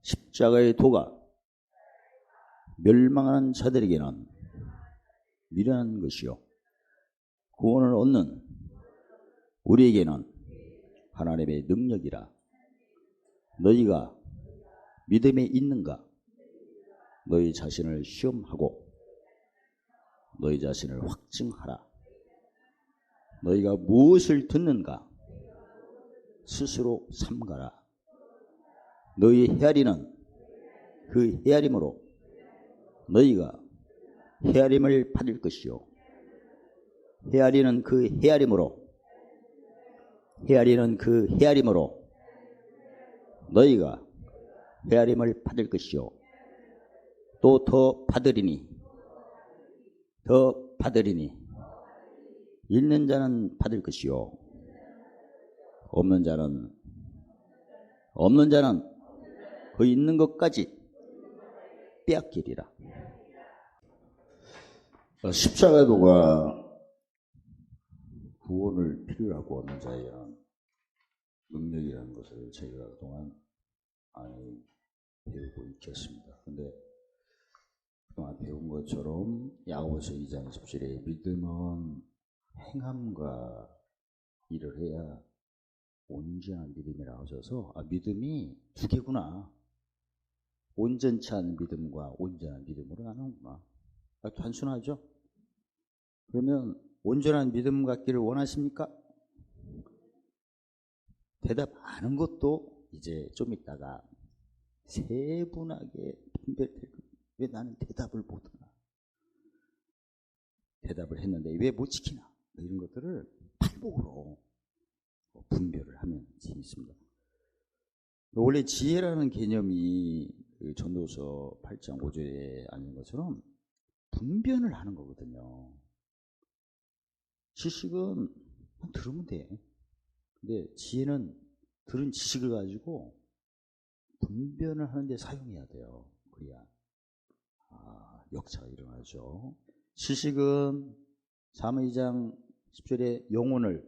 십자가의 도가 멸망하는 자들에게는 미련한 것이요 구원을 얻는 우리에게는 하나님의 능력이라. 너희가 믿음에 있는가? 너희 자신을 시험하고 너희 자신을 확증하라. 너희가 무엇을 듣는가? 스스로 삼가라. 너희 헤아리는 그 헤아림으로 너희가 헤아림을 받을 것이요 헤아리는 그 헤아림으로 너희가 헤아림을 받을 것이요 또 더 받으리니 있는 자는 받을 것이요 없는 자는 그 있는 것까지 빼앗기리라. 십자가도가 구원을 필요하고 얻는 자에게는 능력이라는 것을 저희가 그동안 많이 배우고 있겠습니다. 그런데 그동안 배운 것처럼 야고보서 2장 10절에 믿음은 행함과 일을 해야 온전한 믿음이라고 하셔서 믿음이 두 개구나. 온전치 않은 믿음과 온전한 믿음으로 나누는구나. 단순하죠? 그러면 온전한 믿음 갖기를 원하십니까? 대답 안 한 것도 이제 좀 있다가 세분하게 분별될 거예요. 왜 나는 대답을 못하나? 대답을 했는데 왜 못 지키나? 이런 것들을 팔복으로 분별을 하면 재밌습니다. 원래 지혜라는 개념이 전도서 8장 5절에 아닌 것처럼 분별을 하는 거거든요. 지식은 그냥 들으면 돼. 근데 지혜는 들은 지식을 가지고 분별을 하는데 사용해야 돼요. 그래야 역사가 일어나죠. 지식은 사무 2장 10절에 영혼을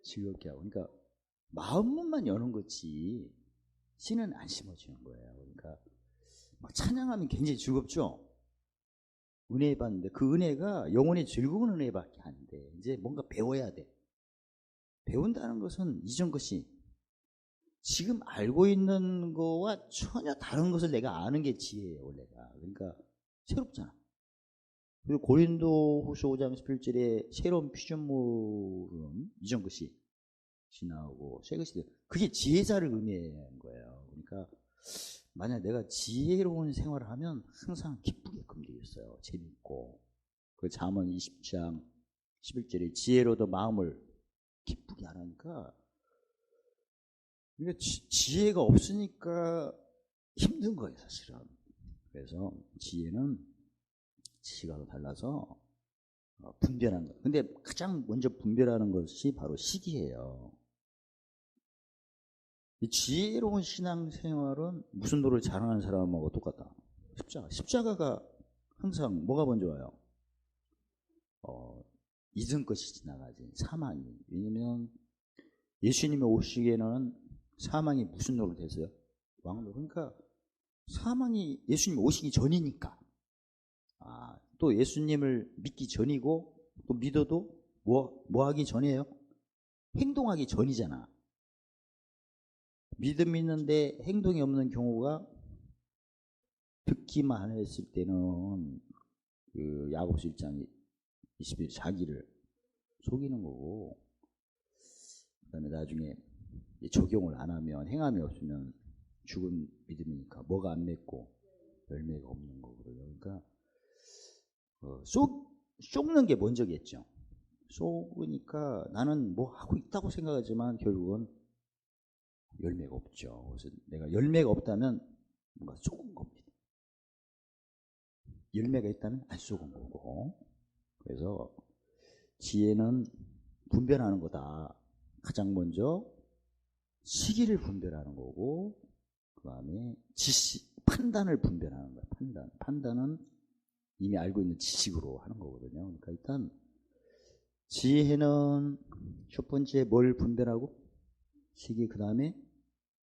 즐겁게 하고, 그러니까 마음문만 여는 거지 씨는 안 심어주는 거예요. 그러니까 막 찬양하면 굉장히 즐겁죠. 은혜 받는데 그 은혜가 영혼의 즐거운 은혜밖에 안 돼. 이제 뭔가 배워야 돼. 배운다는 것은 이전 것이 지금 알고 있는 거와 전혀 다른 것을 내가 아는 게 지혜예요. 원래가. 그러니까 새롭잖아. 그리고 고린도후서 5장 11절에 새로운 피조물은 이전 것이 지나오고 새 것이 돼. 그게 지혜자를 의미하는 거예요. 그러니까 만약 내가 지혜로운 생활을 하면 항상 기쁘게끔 되겠어요. 재밌고. 그 잠언 20장 11절에 지혜로도 마음을 기쁘게 하라니까. 그러니까 지혜가 없으니까 힘든 거예요, 사실은. 그래서 지혜는 지식하고 달라서 분별하는 거예요. 근데 가장 먼저 분별하는 것이 바로 시기예요. 이 지혜로운 신앙생활은 무슨 도를 자랑하는 사람하고 똑같다. 십자가가 항상 뭐가 먼저 와요? 이전 것이 지나가지. 사망이. 왜냐면 예수님이 오시기에는 사망이 무슨 노를 했어요? 왕노. 그러니까 사망이 예수님 오시기 전이니까. 또 예수님을 믿기 전이고 또 믿어도 뭐 하기 전이에요? 행동하기 전이잖아. 믿음이 있는데 행동이 없는 경우가 듣기만 했을 때는 그 야고보서 1장 20일 자기를 속이는 거고, 그 다음에 나중에 적용을 안 하면 행함이 없으면 죽은 믿음이니까 뭐가 안 맺고 열매가 없는 거거든요. 그러니까 쏟는 게 먼저겠죠. 쏟으니까 나는 뭐 하고 있다고 생각하지만 결국은 열매가 없죠. 그래서 내가 열매가 없다면 뭔가 쏟은 겁니다. 열매가 있다면 안 쏟은 거고. 그래서 지혜는 분별하는 거다. 가장 먼저 시기를 분별하는 거고, 그 다음에 판단을 분별하는 거야. 판단은 이미 알고 있는 지식으로 하는 거거든요. 그러니까 일단 지혜는 첫 번째 뭘 분별하고? 시기, 그 다음에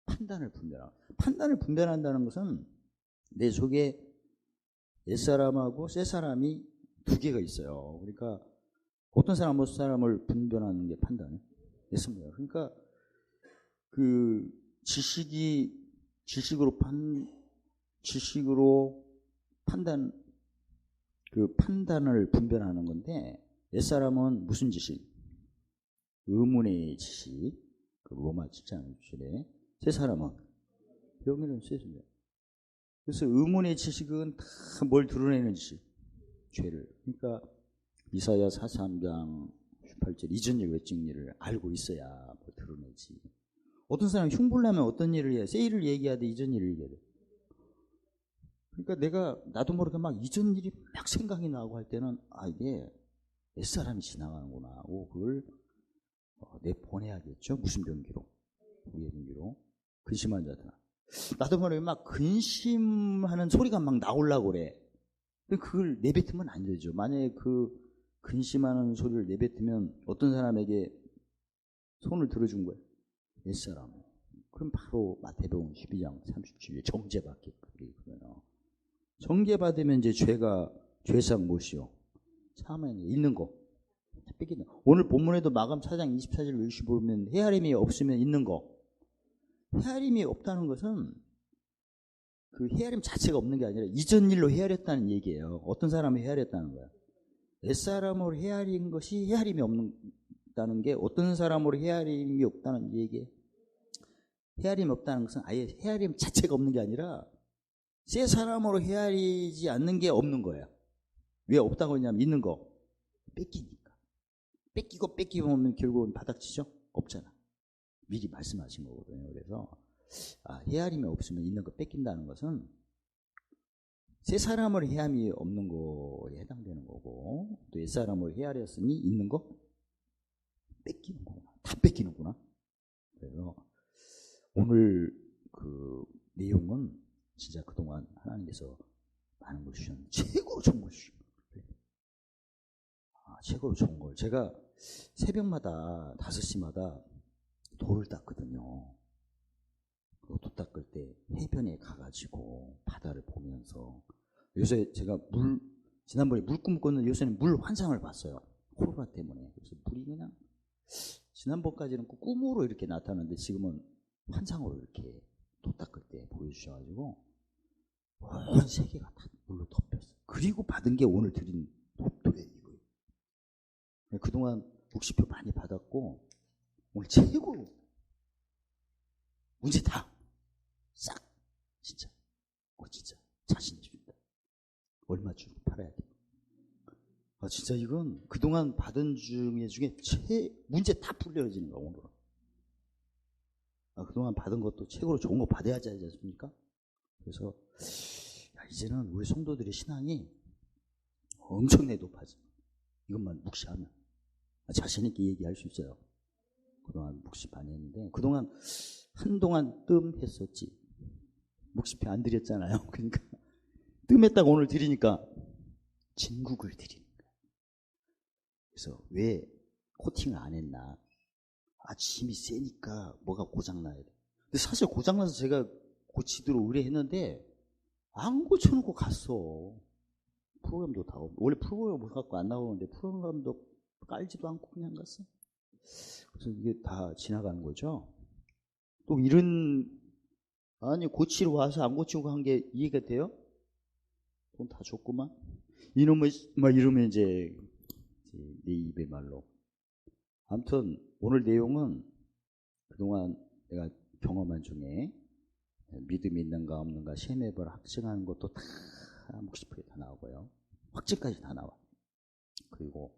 판단을 분별하고. 판단을 분별한다는 것은 내 속에 옛사람하고 새사람이 두 개가 있어요. 그러니까 어떤 사람 어떤 사람을 분별하는 게 판단이에요. 됐습니다. 그러니까 그 지식으로 판단을 분별하는 건데, 옛사람은 무슨 지식? 의문의 지식. 그 로마 7장 6절에. 새사람은 명예를 쓰습니다. 그래서 의문의 지식은 다 뭘 드러내는 지식? 죄를. 그러니까 이사야 43장 18절 이전일 외적 일을 알고 있어야 뭐 드러내지. 어떤 사람이 흉불나면 어떤 일을 해야 새 일을 얘기하되 이전 일을 얘기해야 돼. 그러니까 나도 모르게 막 이전 일이 막 생각이 나고 할 때는 이게 옛사람이 지나가는구나. 그걸 내보내야겠죠. 무슨 병기로? 우리의 병기로. 근심한 자들. 나도 모르게 막 근심하는 소리가 막 나오려고 그래. 그걸 내뱉으면 안 되죠. 만약에 그 근심하는 소리를 내뱉으면 어떤 사람에게 손을 들어준 거예요. 옛사람. 그럼 바로 마태복음 12장 37절 정죄받겠거든요. 정죄받으면 이제 죄상 무엇이요? 참에 있는 거. 뺏기는. 오늘 본문에도 마감 4장 24절 65면 헤아림이 없으면 있는 거. 헤아림이 없다는 것은 그 헤아림 자체가 없는 게 아니라 이전 일로 헤아렸다는 얘기예요. 어떤 사람을 헤아렸다는 거야. 옛사람으로 헤아린 것이 헤아림이 없다는 게 어떤 사람으로 헤아림이 없다는 얘기예요. 헤아림이 없다는 것은 아예 헤아림 자체가 없는 게 아니라 새 사람으로 헤아리지 않는 게 없는 거예요. 왜 없다고 하냐면 있는 거. 뺏기니까. 뺏기고 하면 결국은 바닥치죠? 없잖아. 미리 말씀하신 거거든요. 그래서 헤아림이 없으면 있는 거 뺏긴다는 것은 새 사람으로 헤아림이 없는 거에 해당되는 거고, 또 옛 사람으로 헤아렸으니 있는 거 뺏기는 거구나. 다 뺏기는구나. 그래서 오늘 그 내용은 진짜 그동안 하나님께서 많은 걸 주셨는데 최고로 좋은 걸 주셨어요. 최고로 좋은 걸. 제가 새벽마다 5시마다 돌을 닦거든요. 도 닦을 때 해변에 가가지고 바다를 보면서, 요새 제가 지난번에 물 꿈꿨는데 요새는 물 환상을 봤어요. 코로나 때문에. 그래서 물이 그냥 지난번까지는 꿈으로 이렇게 나타났는데 지금은 환상으로 이렇게 도 닦을 때 보여주셔가지고 온 세계가 다 물로 덮였어요. 그리고 받은 게 오늘 드린 독도예요. 그동안 묵시표 많이 받았고 오늘 최고 문제 다 싹 진짜 진짜 자신 있습니다. 얼마 주고 팔아야 돼. 진짜 이건 그동안 받은 중에 문제 다 풀려지는 거야 오늘은. 그동안 받은 것도 최고로 좋은 거 받아야 하지 않습니까? 그래서 이제는 우리 성도들의 신앙이 엄청나게 높아져. 이것만 묵시하면 자신 있게 얘기할 수 있어요. 그동안 묵시 많이 했는데 그동안 한동안 뜸했었지. 묵시표 안 드렸잖아요. 그러니까 뜸했다고 오늘 드리니까 진국을 드리는 거야. 그래서 왜 코팅을 안 했나? 힘이 세니까 뭐가 고장나야 돼. 근데 사실 고장나서 제가 고치도록 의뢰했는데 안 고쳐놓고 갔어. 프로그램도 다 원래 프로그램 못 갖고 안 나오는데 프로그램도 깔지도 않고 그냥 갔어. 그래서 이게 다 지나가는 거죠. 또 고치러 와서 안 고치고 한 게 이해가 돼요? 돈 다 줬구만. 이놈의 막 이러면 이제 내 입의 말로. 아무튼 오늘 내용은 그동안 내가 경험한 중에 믿음이 있는가 없는가 시험해보라 확증하는 것도 다 묵시표에 다 나오고요. 확증까지 다 나와. 그리고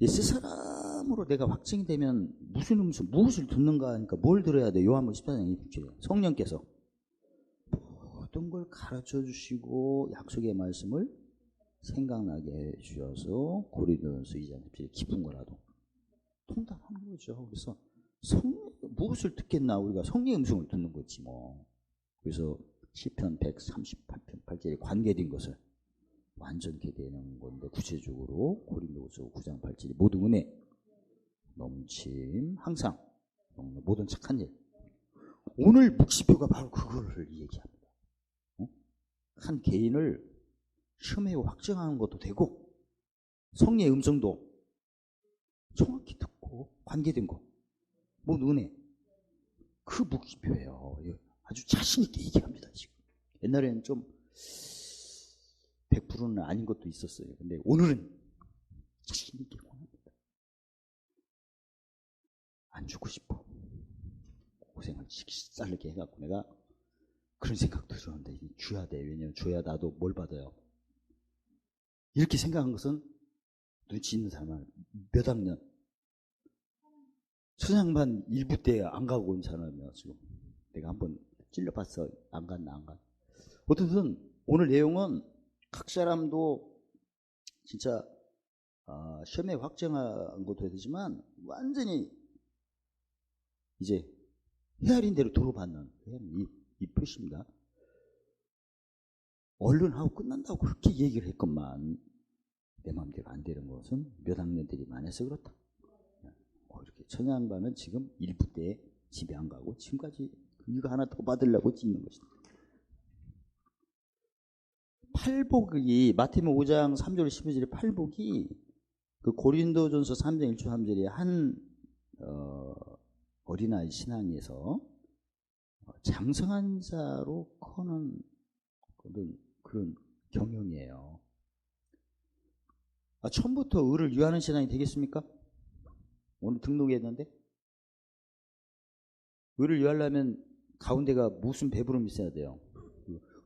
새 사람으로 내가 확증이 되면 무엇을 듣는가 하니까 뭘 들어야 돼? 요한복음 14장 20절에 성령께서 모든 걸 가르쳐 주시고 약속의 말씀을 생각나게 해 주셔서 고린도전서 2장 17절 깊은 거라도 통달하는 거죠. 그래서 무엇을 듣겠나? 우리가 성령의 음성을 듣는 거지 뭐. 그래서 시편 138편 8절에 관계된 것을 완전케 되는 건데, 구체적으로 고린도후서 9장 8절에 모든 은혜 넘침 항상 모든 착한 일 오늘 묵시표가 바로 그거를 얘기합니다. 한 개인을 시험에 확정하는 것도 되고 성령의 음성도 정확히 듣고 관계된 거, 뭐 은혜, 그 묵시표예요. 아주 자신 있게 얘기합니다. 지금 옛날에는 좀 100%는 아닌 것도 있었어요. 근데 오늘은 자신 있게 권합니다. 안 주고 싶어. 고생을 쌀르게 해갖고 내가 그런 생각도 들었는데 줘야 돼. 왜냐면 줘야 나도 뭘 받아요. 이렇게 생각한 것은 눈치 있는 사람은 몇 학년? 천양반 일부 때 안 가고 온 사람이야. 지금 내가 한번 찔러봤어. 안 갔나 안 갔나. 어쨌든 오늘 내용은 각 사람도 진짜 시험에 확정한 것도 되지만 완전히 이제 헤아린 대로 도로받는 이 표시입니다. 얼른 하고 끝난다고 그렇게 얘기를 했건만 내 마음대로 안 되는 것은 몇 학년들이 많아서 그렇다. 이렇게 천양반은 지금 일부 때 집에 안 가고 지금까지 이거 하나 더 받으려고 찍는 것이다. 팔복이 마태복음 5장 3절 12절의 팔복이 그 고린도전서 3장 1절 3절에 한 어린아이 신앙에서 장성한 자로 커는 그런 경영이에요. 처음부터 의를 유하는 신앙이 되겠습니까? 오늘 등록했는데 의를 유하려면 가운데가 무슨 배부름이 있어야 돼요.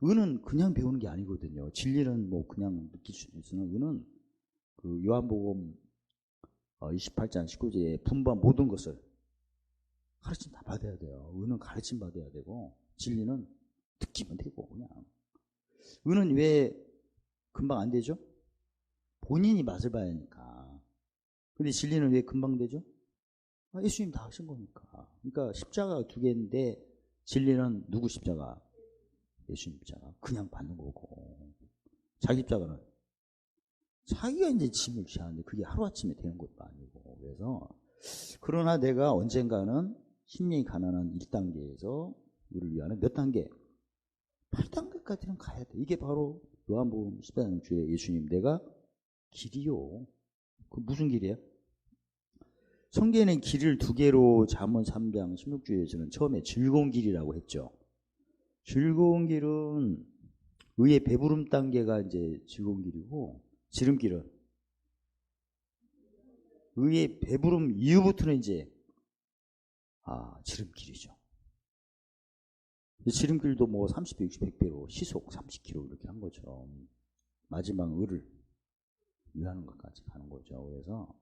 의는 그냥 배우는 게 아니거든요. 진리는 뭐 그냥 느낄 수도 있으나 의는 그 요한복음 28장 19절에 분반 모든 것을 가르침 다 받아야 돼요. 의는 가르침 받아야 되고 진리는 듣기만 되고 그냥. 의는 왜 금방 안 되죠? 본인이 맛을 봐야 하니까. 근데 진리는 왜 금방 되죠? 예수님 다 하신 거니까. 그러니까 십자가가 두 개인데 진리는 누구 십자가? 예수님 십자가. 그냥 받는 거고. 자기 십자가는 자기가 이제 짐을 지하는데 그게 하루아침에 되는 것도 아니고. 그래서 그러나 내가 언젠가는 심령이 가난한 1단계에서 우리를 위하는 몇 단계? 8단계까지는 가야 돼. 이게 바로 요한복음 14장 주에 예수님 내가 길이요. 그 무슨 길이에요? 성경에는 길을 두 개로 잠언 3장 16주에서는 처음에 즐거운 길이라고 했죠. 즐거운 길은 의의 배부름 단계가 이제 즐거운 길이고 지름길은 의의 배부름 이후부터는 이제 지름길이죠. 지름길도 뭐 30배, 60배로 시속 30km 이렇게 한 것처럼 마지막 의를 위하는 것까지 가는 거죠. 그래서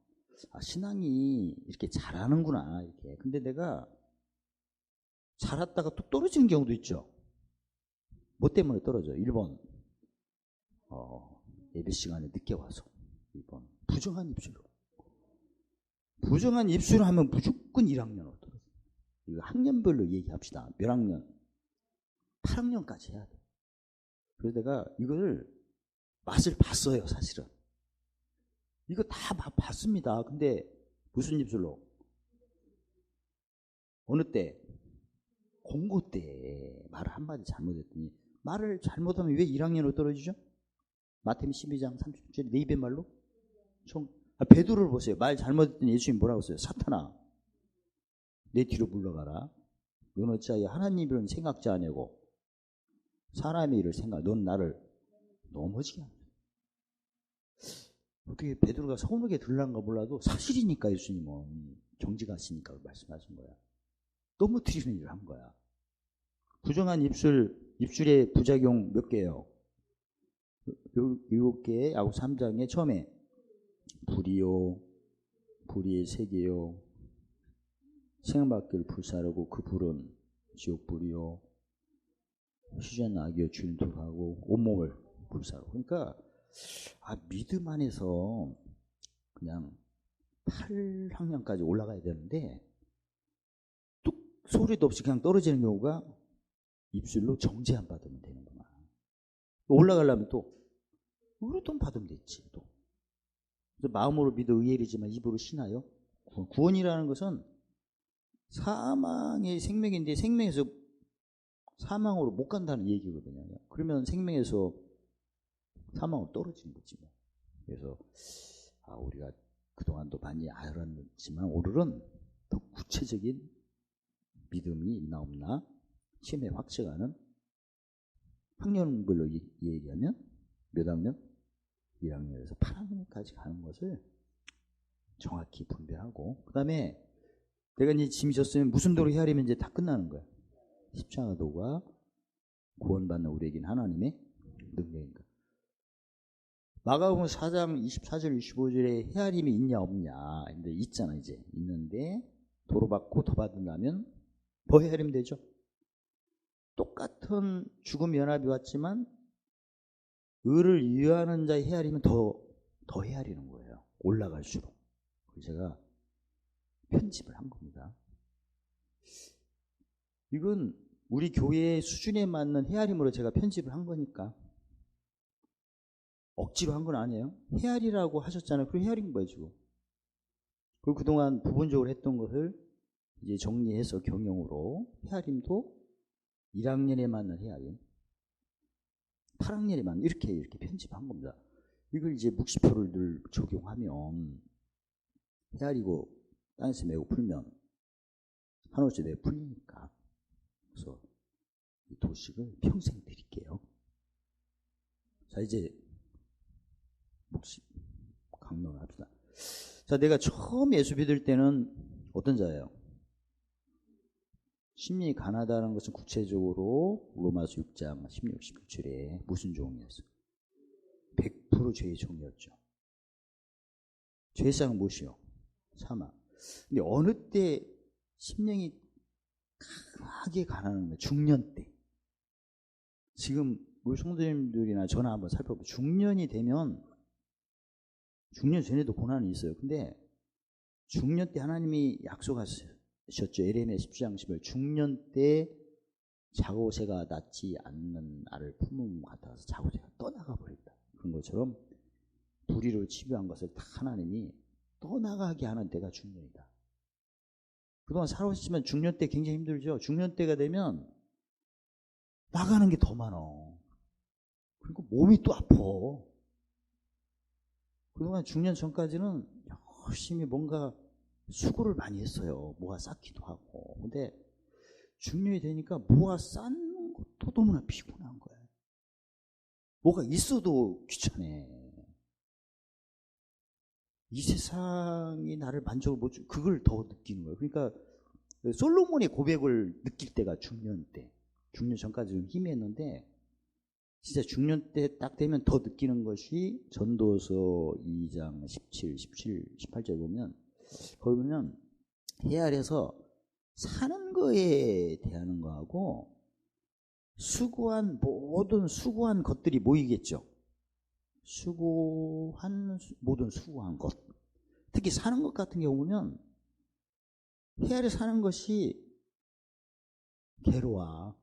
신앙이 이렇게 잘하는구나 이렇게. 근데 내가 잘했다가 또 떨어지는 경우도 있죠. 뭐 때문에 떨어져요? 1번 예배 시간에 늦게 와서. 2번 부정한 입술로. 부정한 입술을 하면 무조건 1학년으로 떨어져요. 이거 학년별로 얘기합시다. 몇 학년? 8학년까지 해야 돼. 그래서 내가 이걸 맛을 봤어요. 사실은. 이거 다 봤습니다. 근데 무슨 입술로? 어느 때? 공고 때 말을 한마디 잘못했더니 말을 잘못하면 왜 1학년으로 떨어지죠? 마태복음 12장 30절 내 입의 말로? 베드로를 보세요. 말 잘못했더니 예수님 뭐라고 했어요? 사탄아 내 뒤로 물러가라. 넌 어찌하여 하나님 일은 생각지 아니고 사람의 일을 생각. 넌 나를 넘어지게 합니다. 어떻게 베드로가 서운하게 들란가 몰라도 사실이니까 예수님은 정직하시니까 말씀하신 거야. 넘어뜨리는 일을 한 거야. 부정한 입술의 부작용 몇 개예요? 7개, 야곱 3장에 처음에 불이요, 불이 3개요, 생각밖을 불사르고 그 불은 지옥불이요, 희전 악이요 주인 돌하고 온몸을 불사르고. 그러니까 믿음 안에서 그냥 8학년까지 올라가야 되는데 뚝 소리도 없이 그냥 떨어지는 경우가 입술로 정죄 안 받으면 되는구나. 올라가려면 또 의로돈 받으면 됐지. 또 그래서 마음으로 믿어 의엘이지만 입으로 신하여 구원이라는 것은 사망의 생명인데 생명에서 사망으로 못 간다는 얘기거든요. 그러면 생명에서 사망으로 떨어지는 거지 뭐. 그래서 우리가 그동안도 많이 알았지만 오늘은 더 구체적인 믿음이 있나 없나 시험에 확증하는 학년별로 얘기하면 몇 학년? 1학년에서 8학년까지 가는 것을 정확히 분배하고, 그 다음에 내가 이제 짐이 졌으면 무슨 도로 헤아리면 이제 다 끝나는 거야. 십자가도가 구원받는 우리에겐 하나님의 능력인가. 마가복음 4장 24절 25절에 헤아림이 있냐 없냐. 근데 있잖아. 이제 있는데 도로받고 더 받는다면 더 헤아리면 되죠. 똑같은 죽음 연합이 왔지만 의를 유하는 자의 헤아림은 더 헤아리는 거예요. 올라갈수록. 그래서 제가 편집을 한 겁니다. 이건 우리 교회의 수준에 맞는 헤아림으로 제가 편집을 한 거니까 억지로 한 건 아니에요. 헤아리라고 하셨잖아요. 그리고 헤아린 거예요 지금. 그리고 그동안 부분적으로 했던 것을 이제 정리해서 경영으로 헤아림도 1학년에 맞는 헤아림, 8학년에 맞는 이렇게 편집한 겁니다. 이걸 이제 묵시표를 늘 적용하면 헤아리고 땅에서 메고 풀면 한올째 내가 풀리니까. 그래서 이 도식을 평생 드릴게요. 자, 이제 묵시 강론을 합시다. 자, 내가 처음 예수 믿을 때는 어떤 자예요? 심령이 가난하다는 것은 구체적으로 로마서 6장 16, 17절에 무슨 종이었어요? 100% 죄의 종이었죠. 죄상은 무엇이요? 사망. 근데 어느 때 심령이 강하게 가난한 거예요? 중년 때. 지금 우리 성도님들이나 저나 한번 살펴보면 중년이 되면, 중년 전에도 고난이 있어요. 근데 중년 때 하나님이 약속하셨죠. 에레미야 10장 10절 중년 때 자고새가 낫지 않는 알을 품은 것 같아서 자고새가 떠나가 버린다. 그런 것처럼 불의를 치부한 것을 다 하나님이 떠나가게 하는 때가 중년이다. 그동안 살아오셨지만 중년 때 굉장히 힘들죠. 중년 때가 되면 나가는 게 더 많아. 그리고 몸이 또 아파. 그동안 중년 전까지는 열심히 뭔가 수고를 많이 했어요. 뭐가 쌓기도 하고. 근데 중년이 되니까 뭐가 쌓는 것도 너무나 피곤한 거예요. 뭐가 있어도 귀찮아. 이 세상이 나를 만족을 못 주, 그걸 더 느끼는 거예요. 그러니까 솔로몬의 고백을 느낄 때가 중년 때. 중년 전까지 좀 희미했는데 진짜 중년 때 딱 되면 더 느끼는 것이 전도서 2장 17, 18절 보면, 거기 보면 헤아려서 사는 거에 대하는 거하고 모든 수고한 것들이 모이겠죠. 모든 수고한 것. 특히 사는 것 같은 경우는 헤아려 사는 것이 괴로워.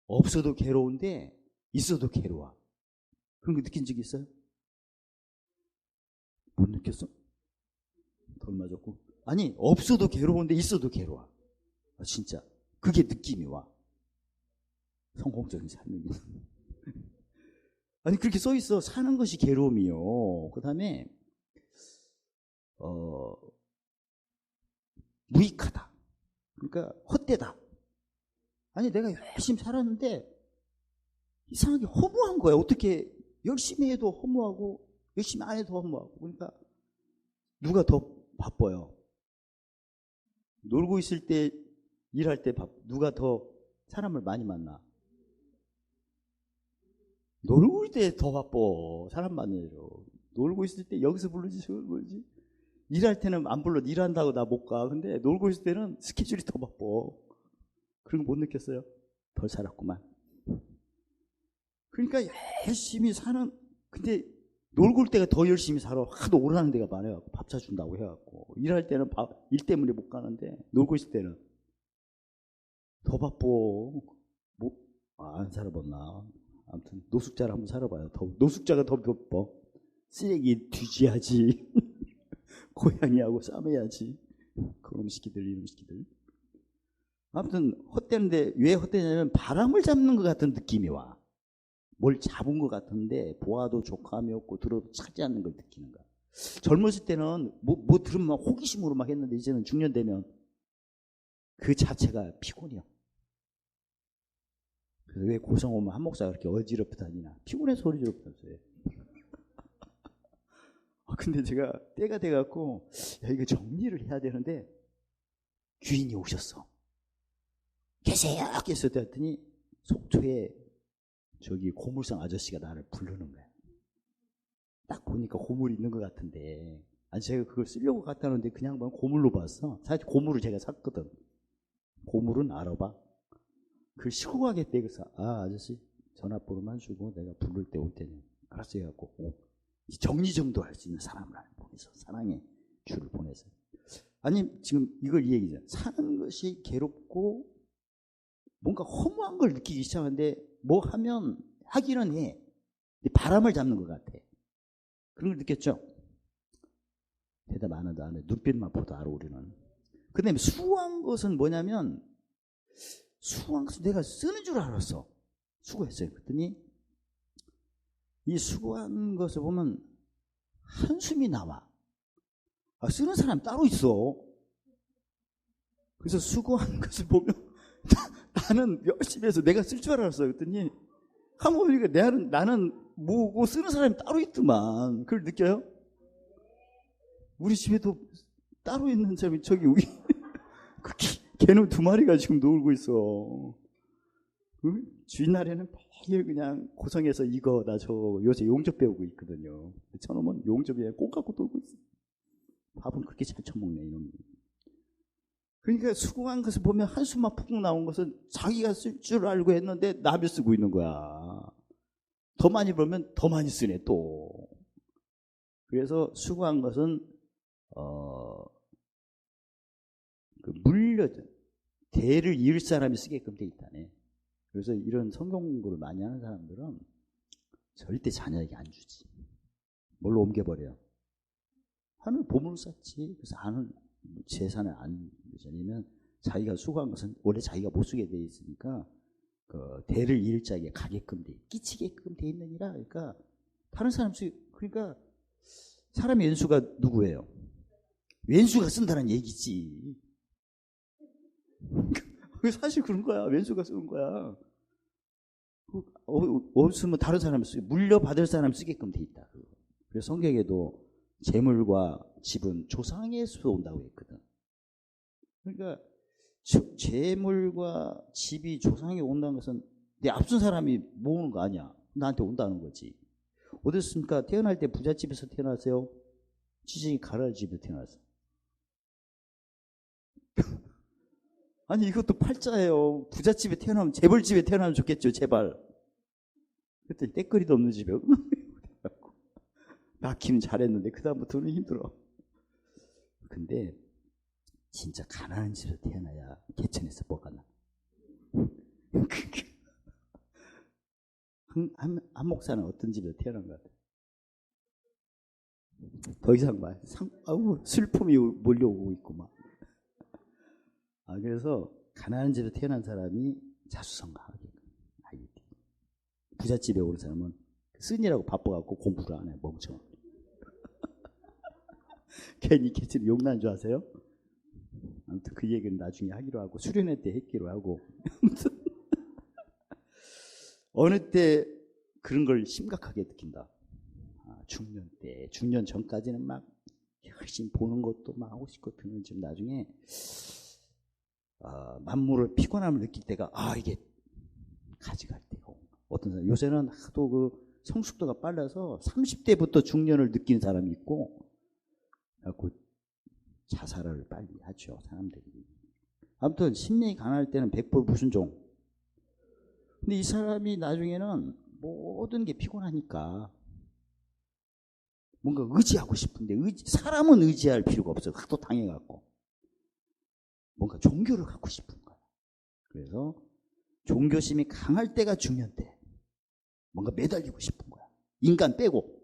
없어도 괴로운데 있어도 괴로워. 그런 거 느낀 적 있어요? 못 느꼈어? 덜 맞았고. 아니, 없어도 괴로운데 있어도 괴로워. 진짜 그게 느낌이 와. 성공적인 삶이. 아니, 그렇게 써 있어. 사는 것이 괴로움이요. 그 다음에 무익하다. 그러니까 헛되다. 아니, 내가 열심히 살았는데 이상하게 허무한 거야. 어떻게 열심히 해도 허무하고 열심히 안 해도 허무하고. 그러니까 누가 더 바빠요? 놀고 있을 때, 일할 때 누가 더 사람을 많이 만나? 놀고 있을 때 더 바빠. 사람 만나죠. 놀고 있을 때 여기서 부르지 저기서 부르지. 일할 때는 안 불러. 일한다고 나 못 가. 근데 놀고 있을 때는 스케줄이 더 바빠. 그런 거 못 느꼈어요? 덜 살았구만. 그러니까 열심히 사는, 근데 놀고 올 때가 더 열심히 살아. 하도 오라는 데가 많아요. 밥 사준다고 해갖고. 일할 때는 일 때문에 못 가는데 놀고 있을 때는 더 바빠. 안 살아봤나. 아무튼 노숙자를 한번 살아봐요. 노숙자가 더 바빠. 쓰레기 뒤져야지. 고양이하고 싸매야지. 그놈 새끼들, 이놈 새끼들. 아무튼 헛되는데 왜 헛되냐면 바람을 잡는 것 같은 느낌이 와. 뭘 잡은 것 같은데 보아도 족함이 없고 들어도 차지 않는 걸 느끼는 거야. 젊었을 때는 뭐 들으면 막 호기심으로 막 했는데 이제는 중년 되면 그 자체가 피곤이야. 그래서 왜 고성 오면 한 목사가 그렇게 어지럽게 다니나? 피곤해서 어지럽다서요. 근데 제가 때가 돼갖고 야, 이거 정리를 해야 되는데 주인이 오셨어. 계세요? 했더니 속초에 저기 고물상 아저씨가 나를 부르는 거야. 딱 보니까 고물이 있는 것 같은데, 아니 제가 그걸 쓰려고 갖다 놓는데 그냥 고물로 봤어. 사실 고물을 제가 샀거든. 고물은 알아봐. 그걸 시고 가겠대. 그래서 아저씨 전화번호만 주고 내가 부를 때 올 테니 알았어 해갖고 정리정도 할 수 있는 사람을 보내서 사랑의 줄을 보내서. 아니 지금 이걸 이 얘기죠. 사는 것이 괴롭고 뭔가 허무한 걸 느끼기 시작하는데 뭐 하면 하기는 해. 바람을 잡는 것 같아. 그런 걸 느꼈죠? 대답 안 해도 안 해. 눈빛만 보도 알아 우리는. 그 다음에 수고한 것은 뭐냐면 수고한 것은 내가 쓰는 줄 알았어. 수고했어요. 그랬더니 이 수고한 것을 보면 한숨이 나와. 쓰는 사람이 따로 있어. 그래서 수고한 것을 보면 나는 열심히 해서 내가 쓸 줄 알았어. 그랬더니 한번 보니까 나는 뭐고 쓰는 사람이 따로 있더만. 그걸 느껴요? 우리 집에도 따로 있는 사람이 저기 우리 개는 2마리가 지금 놀고 있어. 주인날에는 매일 그냥 고성에서 이거 나 저 요새 용접 배우고 있거든요. 저놈은 용접에 꼭 갖고 놀고 있어. 밥은 그렇게 잘 처먹네 이놈이. 그러니까 수고한 것을 보면 한숨만 푹 나온 것은 자기가 쓸 줄 알고 했는데 남이 쓰고 있는 거야. 더 많이 벌면 더 많이 쓰네 또. 그래서 수고한 것은 대를 이을 사람이 쓰게끔 돼 있다네. 그래서 이런 성경 공부를 많이 하는 사람들은 절대 자녀에게 안 주지. 뭘로 옮겨버려요? 하늘 보물 쌓지. 그래서 하늘 재산을 안 주냐면 자기가 수고한 것은 원래 자기가 못 쓰게 돼 있으니까 그 대를 이을 자에게 가게끔 돼, 끼치게끔 돼 있느니라. 그러니까 다른 사람 그러니까 사람의 왼수가 누구예요? 왼수가 쓴다는 얘기지. 사실 그런 거야. 왼수가 쓰는 거야. 없으면 다른 사람이 쓰게, 물려받을 사람이 쓰게끔 돼 있다. 그래서 성경에도 재물과 집은 조상에서 온다고 했거든. 그러니까 재물과 집이 조상에 온다는 것은 내 앞선 사람이 모으는 거 아니야. 나한테 온다는 거지. 어떻습니까? 태어날 때 부잣집에서 태어났어요? 지진이 가랄 집에서 태어났어요? 아니 이것도 팔자예요. 부잣집에 태어나면 재벌집에 태어나면 좋겠죠. 제발. 그랬더니 때거리도 없는 집에 낳기는 잘했는데 그 다음부터는 힘들어. 근데 진짜 가난한 집에서 태어나야 개천에서 뭐가 나. 한 목사는 어떤 집에서 태어난 것 같아요? 더 이상 슬픔이 몰려오고 있고 막. 그래서 가난한 집에서 태어난 사람이 자수성가하게. 부잣집에 오는 사람은 쓴이라고 바빠갖고 공부를 안 해. 멍청아. 괜히 개천 욕난 줄 아세요? 아무튼 그 얘기는 나중에 하기로 하고 수련회 때 했기로 하고. 어느 때 그런 걸 심각하게 느낀다. 중년 때, 중년 전까지는 막 열심히 보는 것도 막 하고 싶고 드는 지금 나중에 만물을 피곤함을 느낄 때가 이게 가져갈 때가 어떤 사람 요새는 하도 그 성숙도가 빨라서 30대부터 중년을 느끼는 사람이 있고 그래갖고 자살을 빨리 하죠 사람들이. 아무튼 심령이 가난할 때는 100% 무슨 종. 근데 이 사람이 나중에는 모든 게 피곤하니까 뭔가 의지하고 싶은데 사람은 의지할 필요가 없어요. 하도 당해갖고 뭔가 종교를 갖고 싶은 거야. 그래서 종교심이 강할 때가 중년 때. 뭔가 매달리고 싶은 거야. 인간 빼고.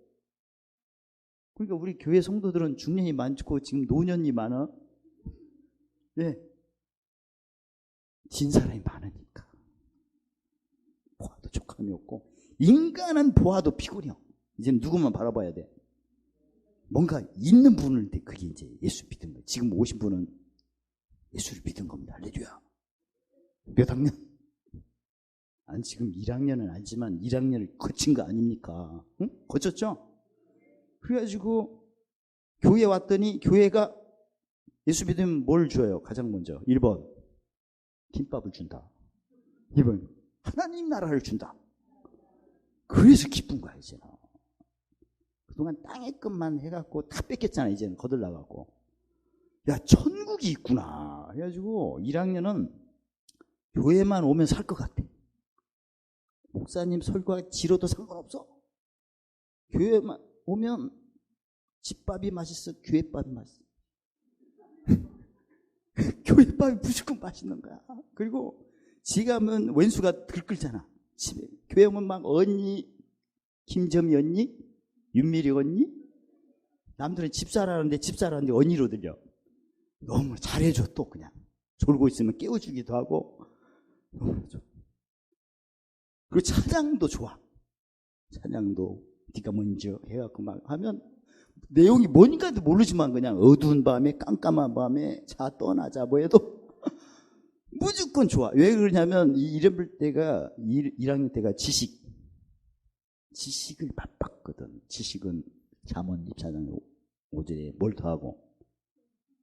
그러니까 우리 교회 성도들은 중년이 많고 지금 노년이 많아. 네. 진 사람이 많으니까. 보아도 족함이 없고, 인간은 보아도 피곤해요. 이제는 누구만 바라봐야 돼. 뭔가 있는 분인데 그게 이제 예수 믿은 거예요. 지금 오신 분은 예수를 믿은 겁니다. 할렐루야. 몇 학년? 아니, 지금 1학년은 아니지만 1학년을 거친 거 아닙니까? 응? 거쳤죠? 그래가지고 교회 왔더니 교회가 예수 믿으면 뭘 줘요? 가장 먼저 1번 김밥을 준다. 2번 하나님 나라를 준다. 그래서 기쁜 거야 이제는. 그동안 땅의 것만 해갖고 다 뺏겼잖아. 이제는 거들나가고. 야, 천국이 있구나. 그래가지고 1학년은 교회만 오면 살 것 같아. 목사님 설교가 지로도 상관없어. 교회만 오면 집밥이 맛있어, 교회밥이 맛있어. 교회밥이 무조건 맛있는 거야. 그리고 지가면 왼수가 들끓잖아. 집에 교회 오면 막 언니, 김점이 언니, 윤미리 언니. 남들은 집사라는데 집사라는데 언니로 들려. 너무 잘해줘. 또 그냥 졸고 있으면 깨워주기도 하고. 너무 좋아. 그리고 찬양도 좋아. 찬양도 네가 먼저 해갖고 막 하면 내용이 뭔가도 모르지만 그냥 어두운 밤에 깜깜한 밤에 자 떠나자 뭐 해도 무조건 좋아. 왜 그러냐면 이 이름 때가 1학년 때가 지식을 바빴거든. 지식은 잠언 24장 5절에 뭘 더하고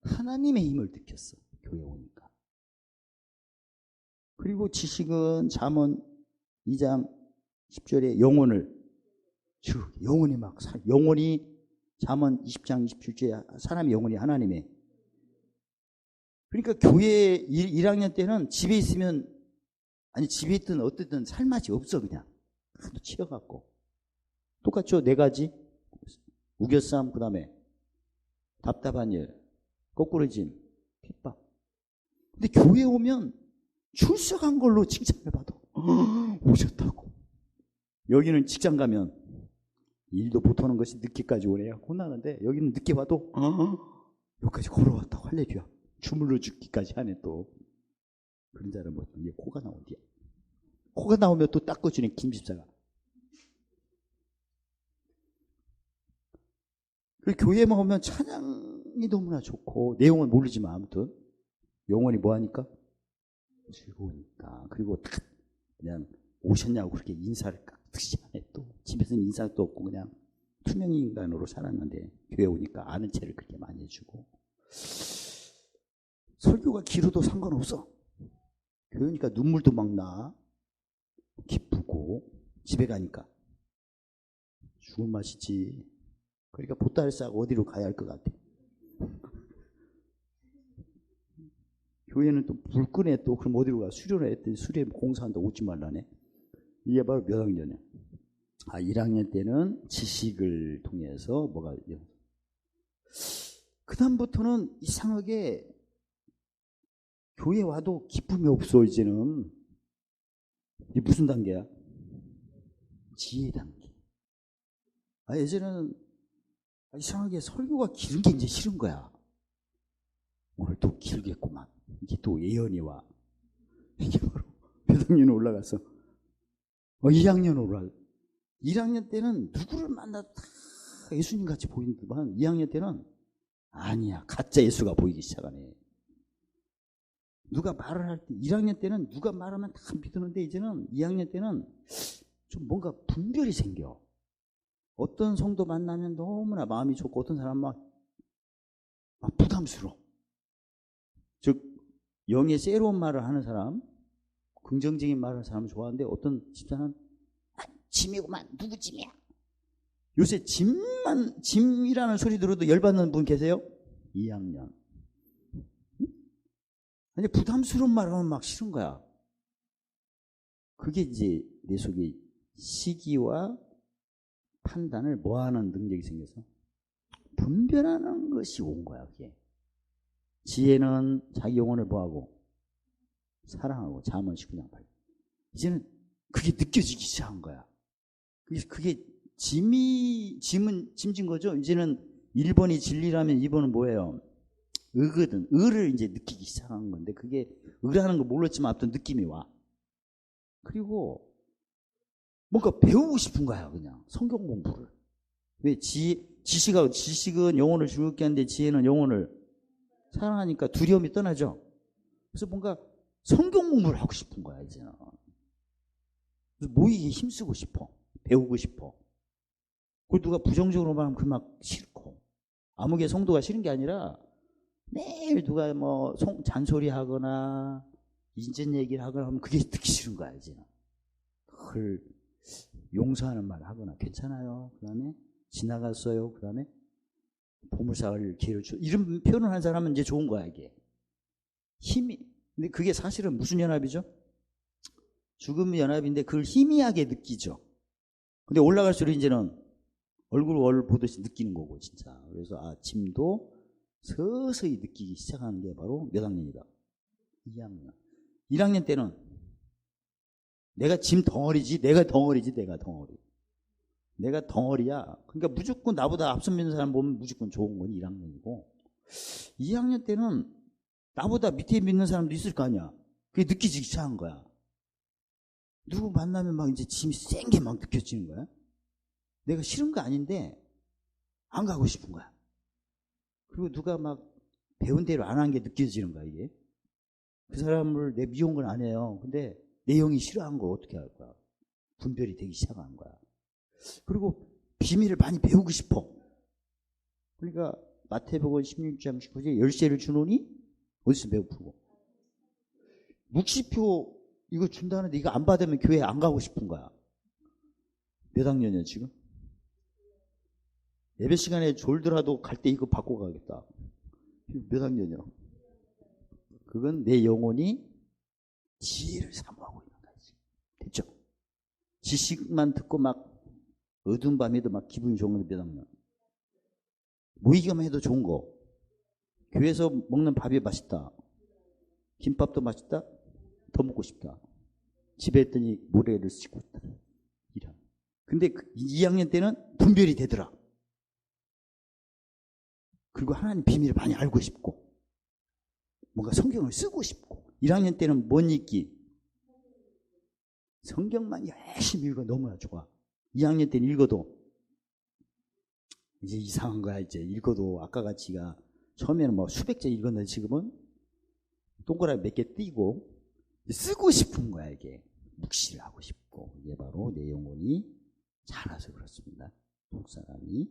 하나님의 힘을 느꼈어. 교회 오니까. 그리고 지식은 잠언 2장 10절에 영혼을 영혼이 막 영혼이 잠언 20장 27절에 사람의 영혼이 하나님의. 그러니까 교회 1학년 때는 집에 있으면 아니 집에 있든 어쨌든 살맛이 없어. 그냥 하도 치여갖고 똑같죠. 4가지 우겨싸움, 그 다음에 답답한 일, 거꾸로짐, 핍박. 근데 교회 오면 출석한 걸로 칭찬을 받아. 오셨다고. 여기는 직장 가면 일도 못하는 것이 늦게까지 오네요. 혼나는데 여기는 늦게 와도 여기까지 걸어왔다고. 할렐루야. 주물러 죽기까지 하네. 또 그런 자는 뭐 이게 코가 나온디야. 코가 나오면 또 닦아주네 김집사가. 그리고 교회만 오면 찬양이 너무나 좋고 내용은 모르지만 아무튼 영혼이 뭐하니까? 즐거우니까. 그리고 딱 그냥 오셨냐고 그렇게 인사를 깍듯이 안 해. 또 집에서는 인사도 없고 그냥 투명 인간으로 살았는데 교회 오니까 아는 체를 그렇게 많이 해주고. 설교가 길어도 상관없어. 교회 오니까 눈물도 막 나. 기쁘고. 집에 가니까 죽을 맛이지. 그러니까 보따리 싸고 어디로 가야 할 것 같아. 교회는 또 불 끄네. 또 그럼 어디로 가? 수련회 했더니 수련회 공사한다. 오지 말라네. 이게 바로 몇 학년이야? 1학년 때는 지식을 통해서 뭐가 그 다음부터는 이상하게 교회 와도 기쁨이 없어. 이제는 이게 무슨 단계야? 지혜 단계. 예전에는 이상하게 설교가 길은 게 이제 싫은 거야. 오늘 또 길겠구만. 이게 또 예언이 와. 이게 바로 몇 학년 올라가서 2학년 올라. 1학년 때는 누구를 만나도 다 예수님 같이 보이는데만 2학년 때는 아니야. 가짜 예수가 보이기 시작하네. 누가 말을 할 때 1학년 때는 누가 말하면 다 믿었는데 이제는 2학년 때는 좀 뭔가 분별이 생겨. 어떤 성도 만나면 너무나 마음이 좋고 어떤 사람은 막 부담스러워. 즉 영의 새로운 말을 하는 사람, 긍정적인 말을 하는 사람은 좋아하는데 어떤 집사는 짐이구만. 누구 짐이야? 요새 짐이라는 소리 들어도 열받는 분 계세요? 2학년. 아니 부담스러운 말 하면 막 싫은 거야. 그게 이제 내 속에 시기와 판단을 뭐하는 능력이 생겨서 분별하는 것이 온 거야. 그게. 지혜는 자기 영혼을 뭐하고 사랑하고 잠언 19장 8. 이제는 그게 느껴지기 시작한 거야. 그게 짐은 짐진 거죠. 이제는 1번이 진리라면 2번은 뭐예요? 의거든. 의를 이제 느끼기 시작한 건데 그게 의라는 걸 몰랐지만 어떤 느낌이 와. 그리고 뭔가 배우고 싶은 거야 그냥 성경 공부를. 왜 지식은 영혼을 즐겁게 하는데 지혜는 영혼을 사랑하니까 두려움이 떠나죠. 그래서 뭔가 성경 공부를 하고 싶은 거야 이제는. 그래서 모이기에 힘쓰고 싶어. 배우고 싶어. 그걸 누가 부정적으로 말하면 그 막 싫고. 아무개 성도가 싫은 게 아니라 매일 누가 뭐 잔소리 하거나 인전 얘기를 하거나 하면 그게 듣기 싫은 거야 이제는. 그걸 용서하는 말 하거나 괜찮아요. 그 다음에 지나갔어요. 그 다음에 보물상을 기회를 줘. 이런 표현을 한 사람은 이제 좋은 거야 이게. 힘이. 근데 그게 사실은 무슨 연합이죠? 죽음의 연합인데 그걸 희미하게 느끼죠. 근데 올라갈수록 이제는 얼굴 보듯이 느끼는 거고 진짜. 그래서 짐도 서서히 느끼기 시작하는 게 바로 몇 학년이다? 2학년. 1학년 때는 내가 짐 덩어리지, 내가 덩어리. 내가 덩어리야. 그러니까 무조건 나보다 앞서 있는 사람 보면 무조건 좋은 건 1학년이고 2학년 때는 나보다 밑에 있는 사람도 있을 거 아니야. 그게 느끼기 시작한 거야. 누구 만나면 막 이제 짐이 센 게 막 느껴지는 거야. 내가 싫은 거 아닌데 안 가고 싶은 거야. 그리고 누가 막 배운 대로 안 한 게 느껴지는 거야 이게. 그 사람을 내 미운 건 아니에요. 근데 내 영이 싫어한 걸 어떻게 할 거야. 분별이 되기 시작한 거야. 그리고 비밀을 많이 배우고 싶어. 그러니까 마태복음 16장 19절에 열쇠를 주노니 어디서 배고프고. 묵시표 이거 준다는데 이거 안 받으면 교회 안 가고 싶은 거야. 몇 학년이야 지금? 예배 시간에 졸더라도 갈 때 이거 받고 가겠다. 몇 학년이야? 그건 내 영혼이 지혜를 사모하고 있는 거지. 됐죠? 지식만 듣고 막 어두운 밤에도 막 기분이 좋은 건데 몇 학년? 모이기만 해도 좋은 거. 교회에서 먹는 밥이 맛있다. 김밥도 맛있다. 더 먹고 싶다. 집에 했더니 모래를 씻고 있다. 이런. 근데 2학년 때는 분별이 되더라. 그리고 하나님 비밀을 많이 알고 싶고 뭔가 성경을 쓰고 싶고 1학년 때는 뭔 읽기? 성경만 열심히 읽어 너무나 좋아. 2학년 때는 읽어도 이제 이상한 거야. 이제 읽어도 아까 같이가 처음에는 뭐 수백 자 읽었는데 지금은 동그라미 몇 개 띄고 쓰고 싶은 거야 이게. 묵시를 하고 싶고 이게 바로 내 영혼이 자라서 그렇습니다. 목사람이.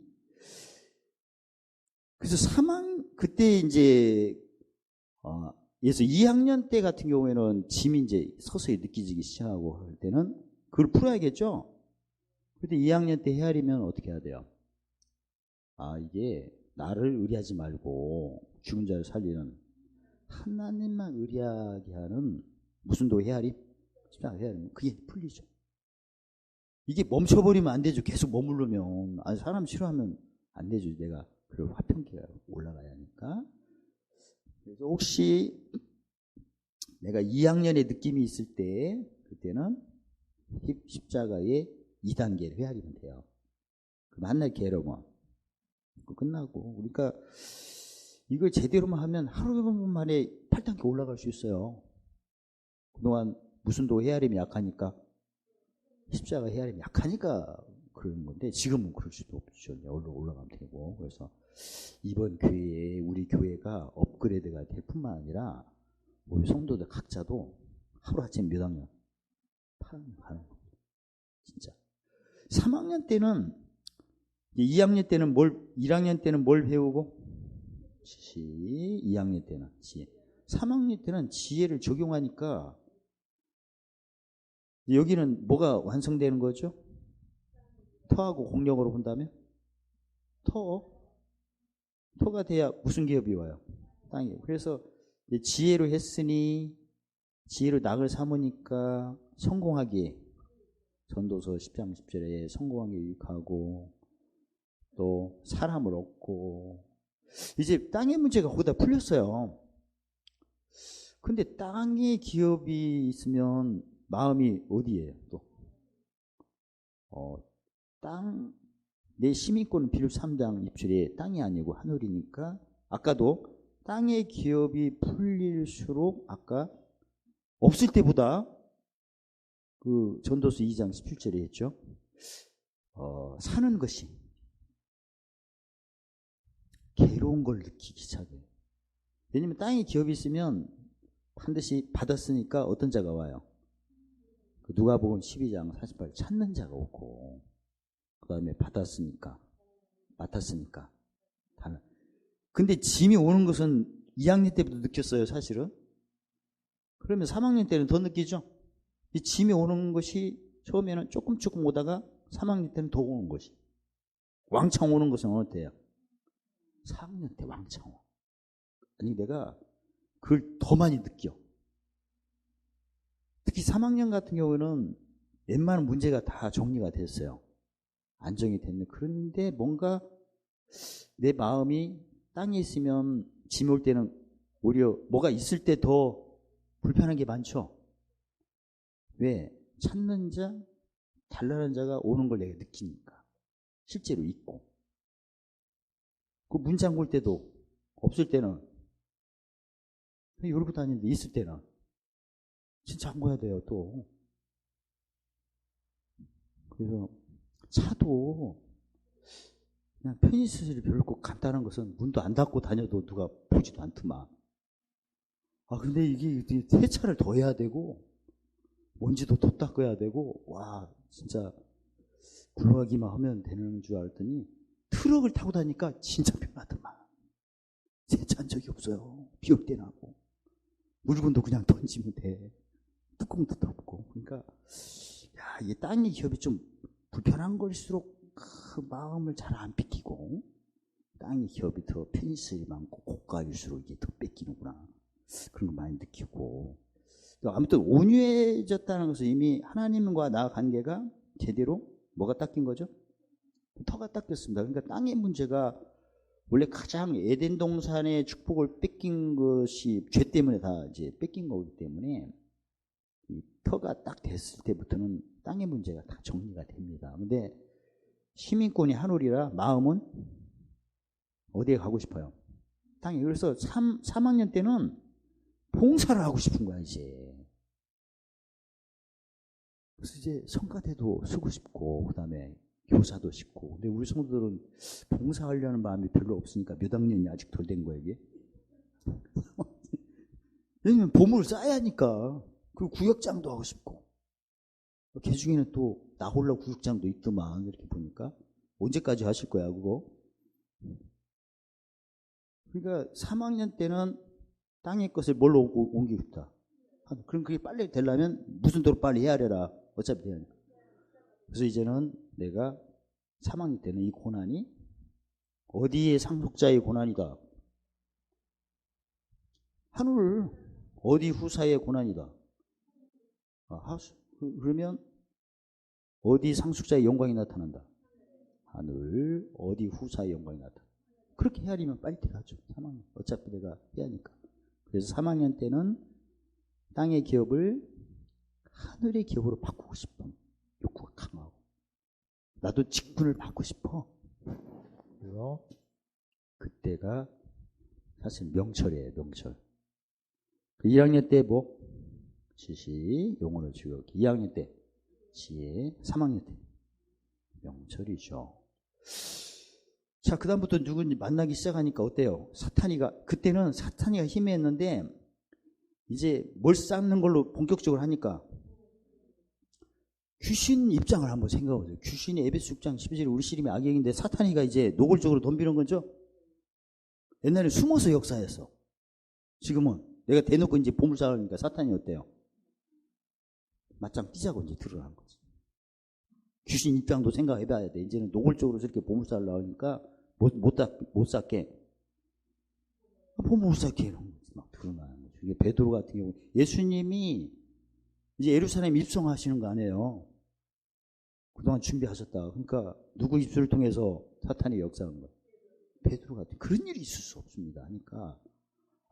그래서 그때 이제 그래서 2학년 때 같은 경우에는 짐이 이제 서서히 느껴지기 시작하고 할 때는 그걸 풀어야겠죠. 근데 2학년 때 헤아리면 어떻게 해야 돼요? 이게 나를 의리하지 말고 죽은 자를 살리는 하나님만 의리하게 하는 무슨 도 헤아림? 십자가 헤아림. 그게 풀리죠. 이게 멈춰버리면 안 되죠. 계속 머무르면. 사람 싫어하면 안 되죠. 내가 그걸 화평기가 올라가야 하니까. 그래서 혹시 내가 2학년의 느낌이 있을 때 그때는 십자가의 2단계를 헤아리면 돼요. 그럼 한날 게으르면 끝나고. 그러니까 이걸 제대로만 하면 하루 만에 8단계 올라갈 수 있어요. 그동안 무슨 도 헤아림이 약하니까 십자가 헤아림이 약하니까 그러는 건데 지금은 그럴 수도 없죠. 올라가면 되고. 그래서 이번 교회에 우리 교회가 업그레이드가 될 뿐만 아니라 우리 성도들 각자도 하루아침 몇 학년? 8학년 가는 겁니다. 진짜. 3학년 때는 2학년 때는 1학년 때는 뭘 배우고? 2학년 때는 지혜. 3학년 때는 지혜를 적용하니까 여기는 뭐가 완성되는 거죠? 터하고 공력으로 본다면? 터가 돼야 무슨 기업이 와요? 땅이. 그래서 지혜로 했으니 지혜로 낙을 삼으니까 성공하기에 전도서 10장 10절에 성공하기에 유익하고 또 사람을 얻고 이제 땅의 문제가 거기다 풀렸어요. 근데 땅에 기업이 있으면 마음이 어디예요? 또 내 시민권은 빌립 3장 2절에 땅이 아니고 하늘이니까 아까도 땅의 기업이 풀릴수록 아까 없을 때보다 그 전도서 2장 17절에 했죠. 사는 것이 괴로운 걸 느끼기 시작해요. 왜냐면 땅에 기업이 있으면 반드시 받았으니까 어떤 자가 와요? 누가복음 12장 48 찾는 자가 오고, 그 다음에 받았으니까, 맡았으니까. 근데 짐이 오는 것은 2학년 때부터 느꼈어요, 사실은. 그러면 3학년 때는 더 느끼죠. 이 짐이 오는 것이 처음에는 조금 오다가 3학년 때는 더 오는 것이. 왕창 오는 것은 어느 때야? 4학년 때 왕창 와. 아니, 내가 그걸 더 많이 느껴. 특히 3학년 같은 경우는 웬만한 문제가 다 정리가 됐어요. 안정이 됐네. 그런데 뭔가 내 마음이 땅에 있으면 짐 올 때는 오히려 뭐가 있을 때 더 불편한 게 많죠. 왜? 찾는 자, 달라는 자가 오는 걸 내가 느끼니까. 실제로 있고. 그 문 잠글 때도 없을 때는 열고 다니는데 있을 때는 진짜 잠궈야 돼요, 또. 그래서 차도 그냥 편의시설이 별로 꼭 간단한 것은 문도 안 닫고 다녀도 누가 보지도 않더만. 근데 이게 세차를 더 해야 되고 먼지도 더 닦아야 되고, 와, 진짜 굴러가기만 하면 되는 줄 알았더니 트럭을 타고 다니까 진짜 편하더만. 세차한 적이 없어요. 비 올 때나 하고. 물건도 그냥 던지면 돼. 뚜껑도 덮고. 그러니까 야, 이 땅의 기업이 좀 불편한 걸수록 그 마음을 잘 안 뺏기고, 땅의 기업이 더 편의시설이 많고 고가일수록 이게 더 뺏기는구나. 그런 거 많이 느끼고. 아무튼 온유해졌다는 것은 이미 하나님과 나 관계가 제대로 뭐가 닦인 거죠? 터가 닦였습니다. 그러니까 땅의 문제가 원래 가장 에덴 동산의 축복을 뺏긴 것이 죄 때문에 다 이제 뺏긴 거기 때문에 이 터가 딱 됐을 때부터는 땅의 문제가 다 정리가 됩니다. 근데 시민권이 하늘이라 마음은 어디에 가고 싶어요? 땅에. 그래서 3학년 때는 봉사를 하고 싶은 거야, 이제. 그래서 이제 성가대도 쓰고 싶고, 그 다음에 교사도 싶고. 근데 우리 성도들은 봉사하려는 마음이 별로 없으니까 몇 학년이 아직 덜 된 거야, 이게. 왜냐면 보물을 쌓아야 하니까. 그리고 구역장도 하고 싶고. 걔 중에는 또 나 홀라 구역장도 있더만, 이렇게 보니까. 언제까지 하실 거야, 그거? 그러니까 3학년 때는 땅의 것을 뭘로 옮기고 싶다. 그럼 그게 빨리 되려면 무슨 도로 빨리 해야 되라. 어차피 되니까. 그래서 이제는 내가 3학년 때는 이 고난이 어디의 상속자의 고난이다. 하늘 어디 후사의 고난이다. 그러면 어디 상속자의 영광이 나타난다. 하늘 어디 후사의 영광이 나타난다. 그렇게 헤아리면 빨리 되라죠. 3학년. 어차피 내가 해야 하니까. 그래서 3학년 때는 땅의 기업을 하늘의 기업으로 바꾸고 싶은 욕구가 강하고, 나도 직분을 받고 싶어. 그래서 그때가 사실 명철이에요, 명철. 1학년 때 뭐? 지식, 용어를 즐겁게. 2학년 때 지혜, 3학년 때 명철이죠. 자, 그 다음부터 누군지 만나기 시작하니까 어때요? 그때는 사탄이가 희미했는데, 이제 뭘 쌓는 걸로 본격적으로 하니까 귀신 입장을 한번 생각해보세요. 귀신이 에베소 6장 12절에 우리 씨름이 악역인데 사탄이가 이제 노골적으로 덤비는 거죠. 옛날에 숨어서 역사했어. 지금은 내가 대놓고 이제 보물 쌓으니까 사탄이 어때요? 맞짱 뛰자고 이제 드러난 거지. 귀신 입장도 생각해봐야 돼. 이제는 노골적으로 저렇게 보물 쌓으려 하니까 못 쌓게. 보물 못 쌓게 이런 거지. 막 드러나는 거죠. 이게 베드로 같은 경우 예수님이 이제 예루살렘 입성하시는 거 아니에요. 그동안 준비하셨다. 그러니까 누구 입술을 통해서 사탄이 역사하는 거예요? 베드로 같은. 그런 일이 있을 수 없습니다. 그러니까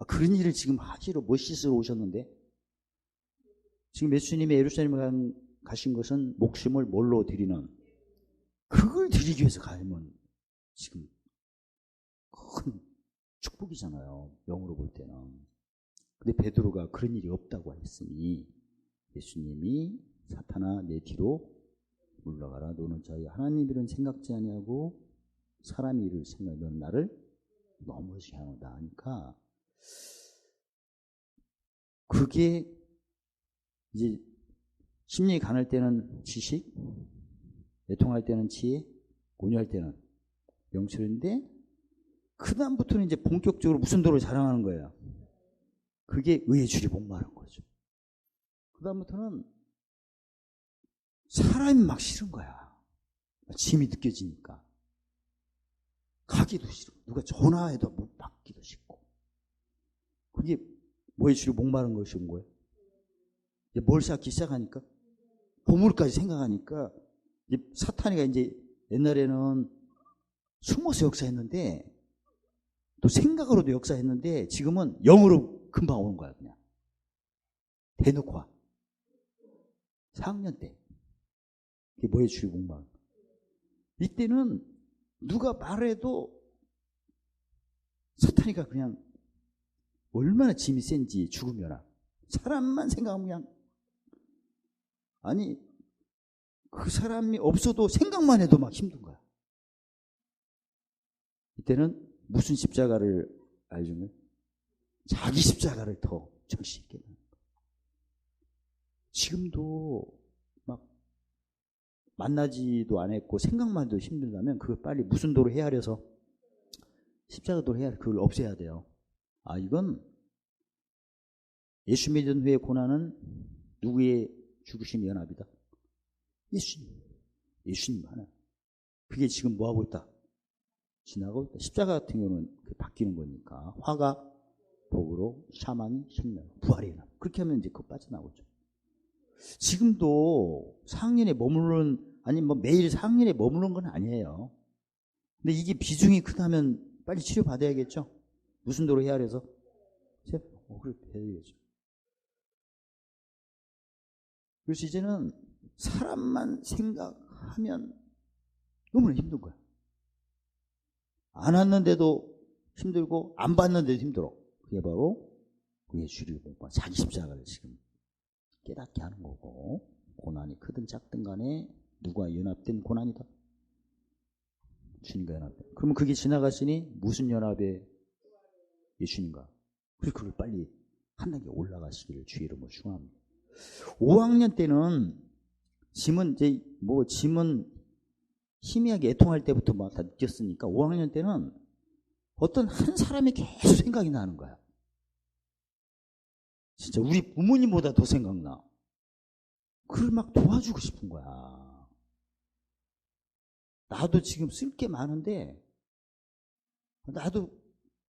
그런 일을 지금 하시러 못 오셨는데, 지금 예수님이 예루살렘에 가신 것은 목숨을 뭘로 드리는, 그걸 드리기 위해서 가면 지금 큰 축복이잖아요. 영으로 볼 때는. 근데 베드로가 그런 일이 없다고 했으니 예수님이 사탄아 내 뒤로 물러가라. 너는 자기 하나님 일은 생각지 아니하고 사람 일을 생각해. 너는 나를 넘어지게 하노다 하니까 그게 이제 심령이 가날 때는 지식, 애통할 때는 지혜, 온유할 때는 명철인데 그 다음부터는 이제 본격적으로 무슨 도를 자랑하는 거예요. 그게 의의 줄이 목마른 거죠. 그 다음부터는 사람이 막 싫은 거야. 짐이 느껴지니까. 가기도 싫어. 누가 전화해도 못 받기도 싫고. 그게 뭐의 줄이 목마른 것이 온 거예요. 뭘 쌓기 시작하니까 보물까지 생각하니까 사탄이가 이제 옛날에는 숨어서 역사했는데 또 생각으로도 역사했는데 지금은 영으로 금방 오는 거야. 그냥 대놓고 와. 4학년 때 그게 뭐의 줄이 목마른 거야. 이때는 누가 말해도 사탄이가 그냥 얼마나 짐이 센지 죽으면아 사람만 생각하면 그냥 아니 그 사람이 없어도 생각만 해도 막 힘든 거야. 이때는 무슨 십자가를 알죠? 자기 십자가를 더 절시 있게 되는 거야. 지금도 막 만나지도 안 했고 생각만 해도 힘들다면 그걸 빨리 무슨 도로 헤아려서 십자가 도로 헤아려 그걸 없애야 돼요. 아 이건 예수 믿은 후의 고난은 누구의 죽으신 연합이다? 예수님 하나. 그게 지금 뭐하고 있다? 지나가고 있다. 십자가 같은 경우는 바뀌는 거니까 화가 복으로 사망이 생명 부활의 연합. 그렇게 하면 이제 그거 빠져나오죠. 지금도 4학년에 머무르는 아니 뭐 매일 4학년에 머무르는 건 아니에요. 근데 이게 비중이 크다면 빨리 치료 받아야겠죠. 무슨 도로 헤아려서? 그렇게 해야겠죠. 그래서 이제는 사람만 생각하면 너무나 힘든 거야. 안 왔는데도 힘들고 안 봤는데도 힘들어. 그게 바로 그의 주를 공부한 자기 십자가를 지금 깨닫게 하는 거고 고난이 크든 작든 간에 누가 연합된 고난이다. 주님과 연합된. 그러면 그게 지나갔으니 무슨 연합에 예수님과. 그래서 그걸 빨리 한 단계 올라가시기를 주의 이름으로 축원합니다. 5학년 때는 짐은 희미하게 애통할 때부터 막 다 느꼈으니까 5학년 때는 어떤 한 사람이 계속 생각이 나는 거야. 진짜 우리 부모님보다 더 생각나. 그걸 막 도와주고 싶은 거야. 나도 지금 쓸 게 많은데 나도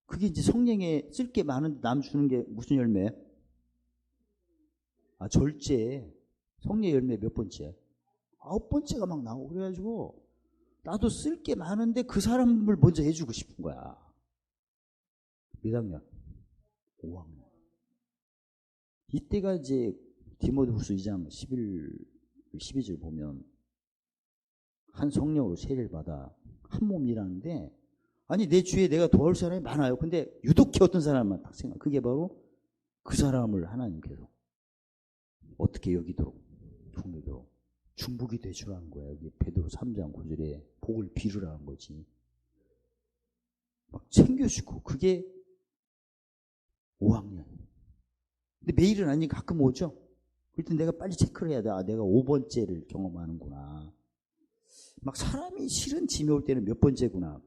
그게 이제 성령에 쓸 게 많은데 남 주는 게 무슨 열매? 절제. 성령 열매 몇 번째? 9번째가 막 나오고 그래가지고 나도 쓸 게 많은데 그 사람을 먼저 해주고 싶은 거야. 몇 학년? 5학년. 이때가 이제 디모데후서 2장 12절 보면 한 성령으로 세례를 받아 한 몸이라는데 아니 내 주위에 내가 도와줄 사람이 많아요. 근데 유독히 어떤 사람만 딱 생각. 그게 바로 그 사람을 하나님께서 어떻게 여기도록 품기도록 중복이 되주라는 거야. 여기 베드로 3장 9절에 복을 비르라는 거지. 막 챙겨주고 그게 5학년. 근데 매일은 아니니까 가끔 오죠. 그럴 때 내가 빨리 체크를 해야 돼. 내가 5번째를 경험하는구나. 막 사람이 싫은 짐이 올 때는 몇 번째구나.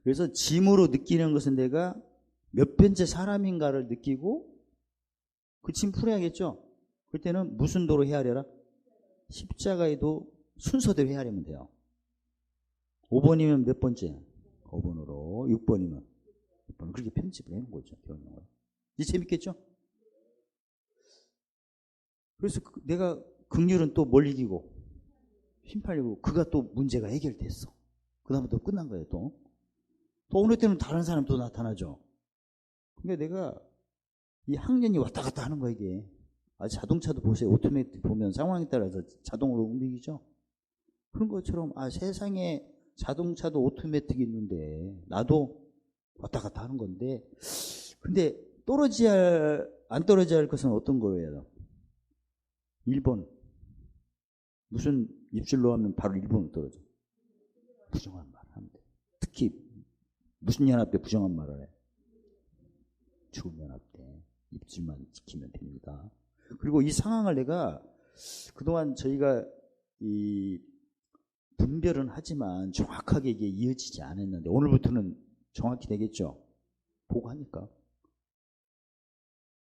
그래서 짐으로 느끼는 것은 내가 몇 번째 사람인가를 느끼고 그 짐 풀어야겠죠. 그럴 때는 무슨 도로 헤아려라? 십자가에도 순서대로 헤아리면 돼요. 5번이면 몇 번째? 5번으로 6번이면 6번. 그렇게 편집을 해놓은 거죠. 경영을. 이제 재밌겠죠? 그래서 내가 긍휼은 또 뭘 이기고 힘 팔리고 그가 또 문제가 해결됐어. 그 다음에 또 끝난 거예요. 또 어느 때는 다른 사람 또 나타나죠. 그러니까 내가 이 학년이 왔다 갔다 하는 거야 이게. 자동차도 보세요. 오토매틱 보면 상황에 따라서 자동으로 움직이죠. 그런 것처럼 세상에 자동차도 오토매틱이 있는데 나도 왔다 갔다 하는 건데, 근데 안 떨어져야 할 것은 어떤 거예요? 1번. 무슨 입술로 하면 바로 1번으로 떨어져. 부정한 말 하면 돼. 특히 무슨 연합 때 부정한 말을 해? 죽음 연합 때 입술만 지키면 됩니다. 그리고 이 상황을 내가 그동안 저희가 이 분별은 하지만 정확하게 이게 이어지지 않았는데 오늘부터는 정확히 되겠죠. 보고 하니까.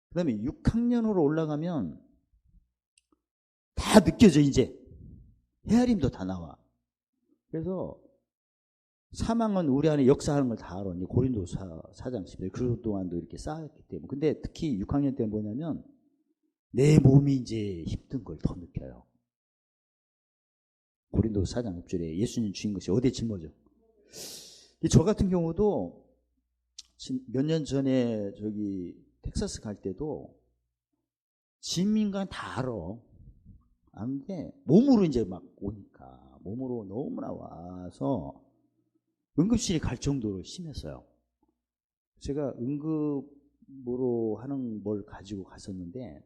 그 다음에 6학년으로 올라가면 다 느껴져. 이제 헤아림도 다 나와. 그래서 사망은 우리 안에 역사하는 걸 다 알아. 고린도서 4장 10절. 그 동안도 이렇게 쌓였기 때문에. 근데 특히 6학년 때는 뭐냐면 내 몸이 이제 힘든 걸 더 느껴요. 고린도서 4장 10절에 예수님 주인 것이 어디에 짊어져. 저 같은 경우도 몇 년 전에 저기 텍사스 갈 때도 짐인간 다 알아. 아는데 몸으로 이제 막 오니까 몸으로 너무나 와서 응급실에 갈 정도로 심했어요. 제가 응급으로 하는 뭘 가지고 갔었는데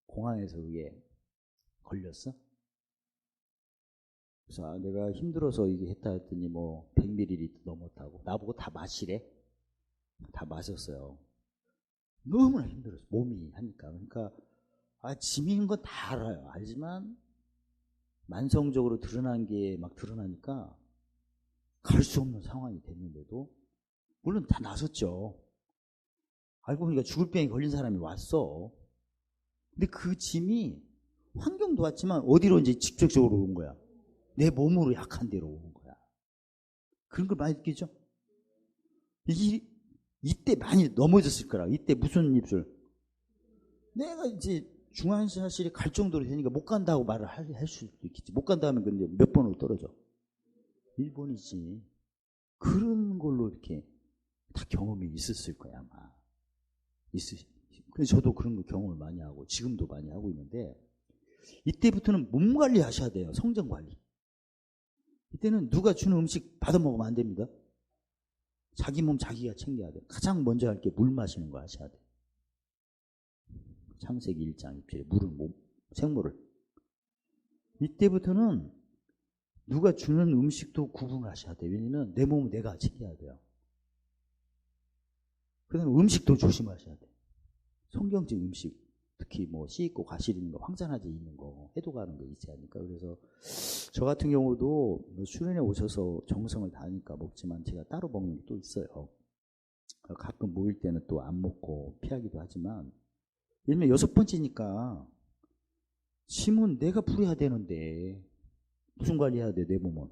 공항에서 그게 걸렸어. 그래서 내가 힘들어서 이게 했다 했더니 뭐 100ml 넘었다고 나보고 다 마시래. 다 마셨어요. 너무나 힘들었어. 몸이 하니까. 그러니까 짐인 건 다 알아요. 알지만 만성적으로 드러난 게 막 드러나니까 갈 수 없는 상황이 됐는데도 물론 다 나섰죠. 알고 보니까 죽을 병에 걸린 사람이 왔어. 근데 그 짐이 환경도 왔지만 어디로 이제 직접적으로 온 거야? 내 몸으로 약한 데로 온 거야. 그런 걸 많이 느끼죠? 이때 많이 넘어졌을 거라. 이때 무슨 입술? 내가 이제 중환자실에 갈 정도로 되니까 못 간다고 말을 할 수도 있겠지. 못 간다 하면 근데 몇 번으로 떨어져? 1번이지. 그런 걸로 이렇게 다 경험이 있었을 거야, 아마. 그래서 저도 그런 거 경험을 많이 하고, 지금도 많이 하고 있는데, 이때부터는 몸 관리 하셔야 돼요. 성정 관리. 이때는 누가 주는 음식 받아 먹으면 안 됩니다. 자기 몸 자기가 챙겨야 돼요. 가장 먼저 할 게 물 마시는 거 하셔야 돼요. 창세기 1장 2절에 물을, 생물을. 이때부터는 누가 주는 음식도 구분하셔야 돼요. 왜냐면 내 몸은 내가 챙겨야 돼요. 그 다음에 음식도 조심하셔야 돼요. 성경적 음식, 특히 뭐 씨 있고 과실 있는 거, 황산화제 있는 거, 해독 하는 거 있어야 하니까. 그래서 저 같은 경우도 수련회 오셔서 정성을 다하니까 먹지만 제가 따로 먹는 게 또 있어요. 가끔 모일 때는 또 안 먹고 피하기도 하지만, 예를 들면 6번째니까 짐은 내가 부려야 되는데 무슨 관리해야 돼? 내 몸은.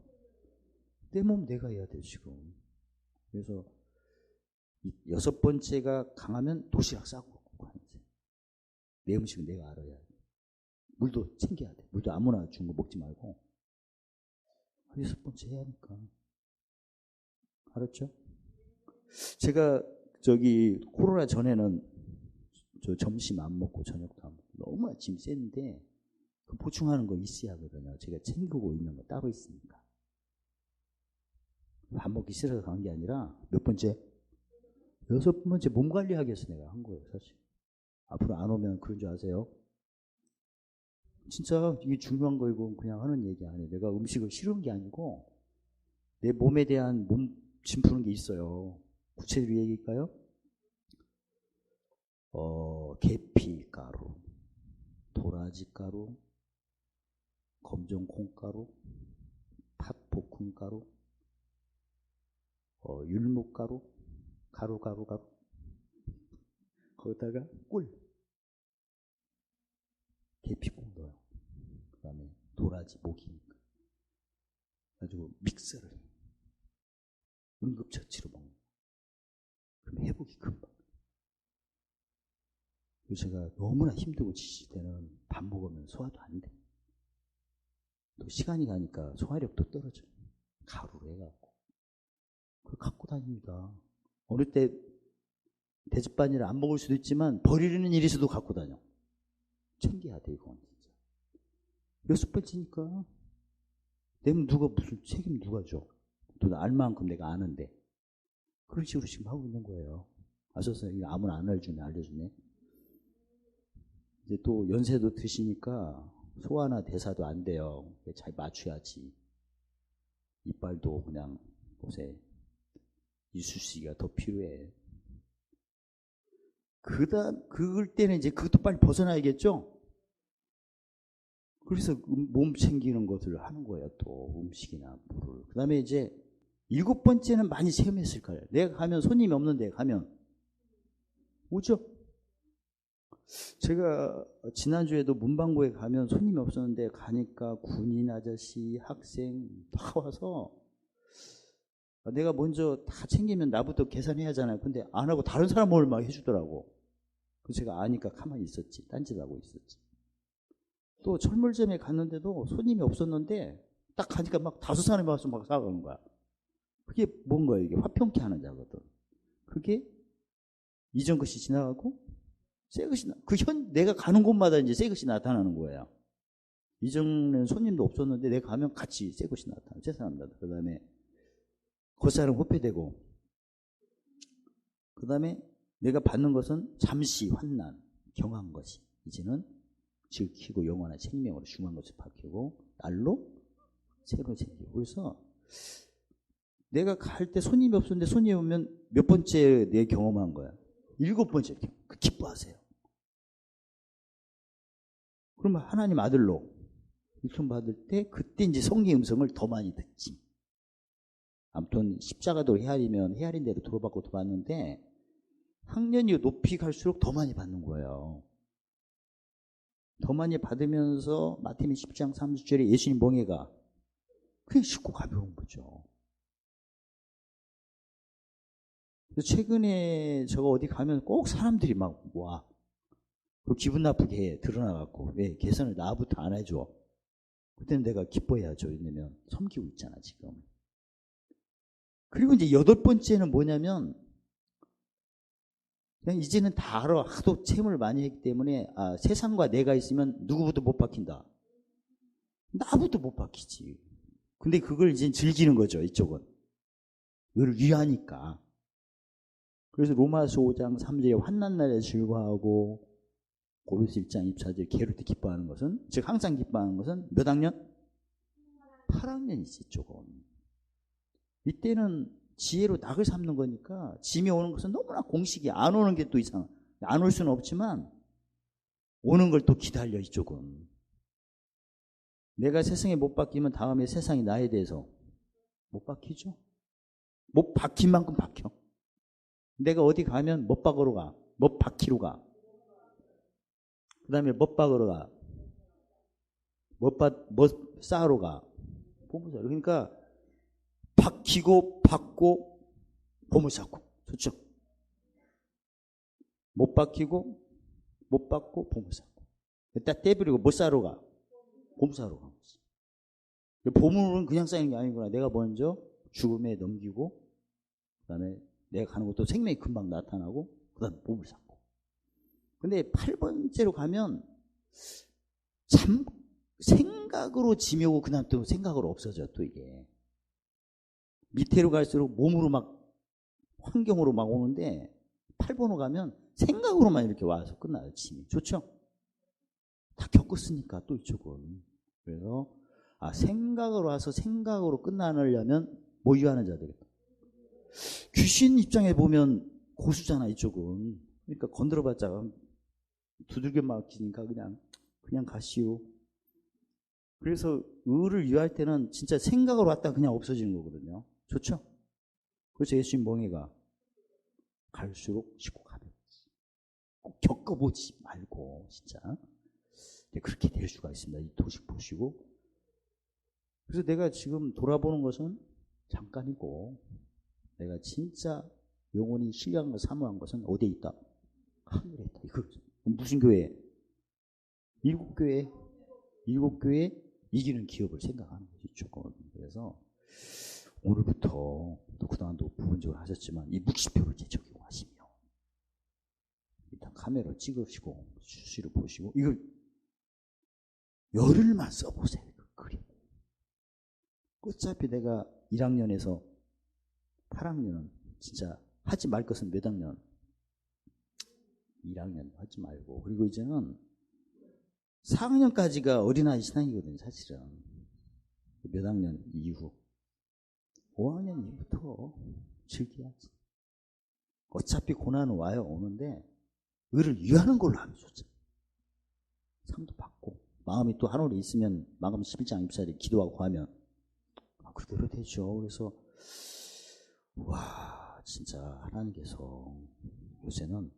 내 몸 내가 해야 돼 지금. 그래서 6번째가 강하면 도시락 싸고 가야지. 내 음식은 내가 알아야 돼. 물도 챙겨야 돼. 물도 아무나 준 거 먹지 말고 6번째 해야 하니까. 알았죠? 제가 저기 코로나 전에는 저 점심 안 먹고 저녁도 안 먹고 너무 짐 셌는데 그 보충하는 거 있어야 하거든요. 제가 챙기고 있는 거 따로 있으니까. 밥 먹기 싫어서 간 게 아니라 몇 번째? 6번째 몸 관리하기 위해서 내가 한 거예요, 사실. 앞으로 안 오면 그런 줄 아세요? 진짜 이게 중요한 거이고 그냥 하는 얘기 아니에요. 내가 음식을 싫은 게 아니고 내 몸에 대한 짐 푸는 게 있어요. 구체적으로 얘기할까요? 계피가루, 도라지가루, 검정 콩가루, 팥볶음가루, 율무가루, 가루. 거기다가 꿀, 계피콩 넣어요. 그 다음에 도라지, 모기니까. 가지고 믹서를 해요. 응급처치로 먹는 거예요. 그럼 회복이 금방. 제가 너무나 힘들고 지칠 때는 밥 먹으면 소화도 안 돼. 또 시간이 가니까 소화력도 떨어져요. 가루로 해갖고. 그걸 갖고 다닙니다. 어느 때 대접반이를 안 먹을 수도 있지만 버리는 일이 있어도 갖고 다녀. 챙겨야 돼, 이건 진짜. 6번째니까. 내면 누가 무슨 책임 누가 줘? 또 알 만큼 내가 아는데. 그런 식으로 지금 하고 있는 거예요. 아셨어요? 이거 아무나 안 알려주네. 이제 또 연세도 드시니까 소화나 대사도 안 돼요. 잘 맞춰야지. 이빨도 그냥 보세요. 이쑤시개가 더 필요해. 그럴 때는 이제 그것도 빨리 벗어나야겠죠? 그래서 몸 챙기는 것을 하는 거예요. 또 음식이나 물을. 그 다음에 이제 7번째는 많이 체험했을 거예요. 내가 가면 손님이 없는데 가면 오죠? 제가 지난주에도 문방구에 가면 손님이 없었는데 가니까 군인 아저씨, 학생 다 와서 내가 먼저 다 챙기면 나부터 계산해야 하잖아요. 근데 안 하고 다른 사람을 막 해주더라고. 그래서 제가 아니까 가만히 있었지. 딴짓하고 있었지. 또 철물점에 갔는데도 손님이 없었는데 딱 가니까 막 5사람이 와서 막 사가는 거야. 그게 뭔가요? 이게 화평케 하는 자거든. 그게 이전 것이 지나가고 새 것이 내가 가는 곳마다 이제 새 것이 나타나는 거예요. 이전에는 손님도 없었는데 내가 가면 같이 새 것이 나타나. 새 사람들. 그 다음에 겉사람 호패되고, 그 다음에 내가 받는 것은 잠시 환난, 경한 것이 이제는 지키고 영원한 생명으로 중한 것을 밝히고 날로 새로 생기고. 그래서 내가 갈 때 손님이 없었는데 손님이 오면 몇 번째 내 경험한 거야? 7번째 경험. 기뻐하세요. 그러면 하나님 아들로 일품 받을 때 그때 이제 성령의 음성을 더 많이 듣지. 아무튼 십자가도 헤아리면 헤아린 대로 도로받고 도받는데 학년이 높이 갈수록 더 많이 받는 거예요. 더 많이 받으면서 마태복음 10장 30절에 예수님 멍에가 그게 쉽고 가벼운 거죠. 최근에 저거 어디 가면 꼭 사람들이 막 와. 기분 나쁘게 해. 드러나갖고. 왜? 개선을 나부터 안 해줘. 그때는 내가 기뻐해야죠. 왜냐면 섬기고 있잖아, 지금. 그리고 이제 8번째는 뭐냐면, 그냥 이제는 다 알아. 하도 체험을 많이 했기 때문에, 세상과 내가 있으면 누구부터 못 박힌다. 나부터 못 박히지. 근데 그걸 이제 즐기는 거죠, 이쪽은. 그걸 위하니까. 그래서 로마서 5장 3절에 환난 날에 즐거워하고, 고린도서 1장 24절에 게으를 때 기뻐하는 것은, 즉 항상 기뻐하는 것은 몇 학년? 8학년이지, 조금. 이때는 지혜로 낙을 삼는 거니까 짐이 오는 것은 너무나 공식이 안 오는 게 또 이상. 안 올 수는 없지만 오는 걸 또 기다려, 이쪽은. 내가 세상에 못 박히면 다음에 세상이 나에 대해서 못 박히죠. 못 박힌 만큼 박혀. 내가 어디 가면 못 박으러 가. 못 박히러 가. 그 다음에 못 박으러 가. 못 쌓으러 가. 보물사로. 그러니까 박히고 박고 보물사고. 좋죠? 못 박히고 못 박고 보물사고. 딱 떼버리고 못 쌓으러 가. 보물사로 가. 보물은 그냥 쌓이는 게 아니구나. 내가 먼저 죽음에 넘기고, 그 다음에 내가 가는 것도 생명이 금방 나타나고, 그 다음에 보물사고. 근데 8번째로 가면 생각으로 짐이 오고 그 다음 또 생각으로 없어져. 또 이게 밑으로 갈수록 몸으로 막 환경으로 막 오는데 8번으로 가면 생각으로만 이렇게 와서 끝나요. 짐이. 좋죠? 다 겪었으니까 또 이쪽은. 그래서 생각으로 와서 생각으로 끝나려면 뭐 유하는 자들이겠다. 귀신 입장에 보면 고수잖아, 이쪽은. 그러니까 건드려봤자 두들겨 맞기니까 그냥 가시오. 그래서 의를 유할 때는 진짜 생각으로 왔다 그냥 없어지는 거거든요. 좋죠? 그래서 예수님 멍에가 갈수록 쉽고 가볍지. 꼭 겪어보지 말고 진짜 그렇게 될 수가 있습니다. 이 도식 보시고. 그래서 내가 지금 돌아보는 것은 잠깐이고, 내가 진짜 영원히 신뢰한 것, 사모한 것은 어디에 있다? 하늘에 있다. 이거 무슨 교회? 7교회. 7교회 이기는 기업을 생각하는 거지, 조금. 그래서 오늘부터 또 그동안도 부분적으로 하셨지만 이 묵시표를 이제 적용하시며 일단 카메라 찍으시고 수시로 보시고 이걸 열흘만 써보세요. 그림. 어차피 내가 1학년에서 8학년은 진짜 하지 말 것은 몇 학년? 1학년 하지 말고. 그리고 이제는 4학년까지가 어린아이 신앙이거든요, 사실은. 몇 학년 이후. 5학년 이후부터 즐겨야지. 어차피 고난은 와요, 오는데, 의를 위하는 걸로 하면 좋죠. 상도 받고, 마음이 또 하늘에 있으면, 마감 11장 24일에 기도하고 하면, 그대로 되죠. 그래서, 와, 진짜 하나님께서 요새는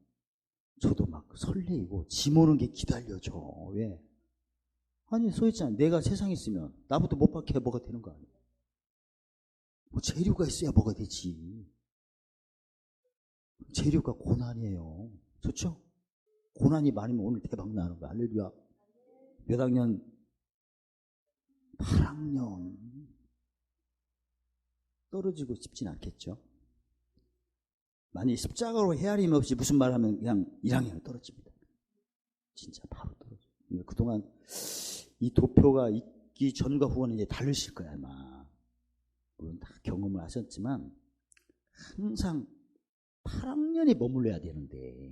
저도 막 설레이고, 짐 오는 게 기다려져. 왜? 아니, 소했잖아. 내가 세상에 있으면, 나부터 못 박혀 뭐가 되는 거 아니야? 뭐 재료가 있어야 뭐가 되지. 재료가 고난이에요. 좋죠? 고난이 많으면 오늘 대박 나는 거야. 할렐루야. 몇 학년? 8학년. 떨어지고 싶진 않겠죠? 만약 십자가로 헤아림 없이 무슨 말 하면 그냥 1학년에 떨어집니다. 진짜 바로 떨어져요. 그동안 이 도표가 있기 전과 후는 이제 다르실 거야, 아마. 물론 다 경험을 하셨지만, 항상 8학년에 머물러야 되는데,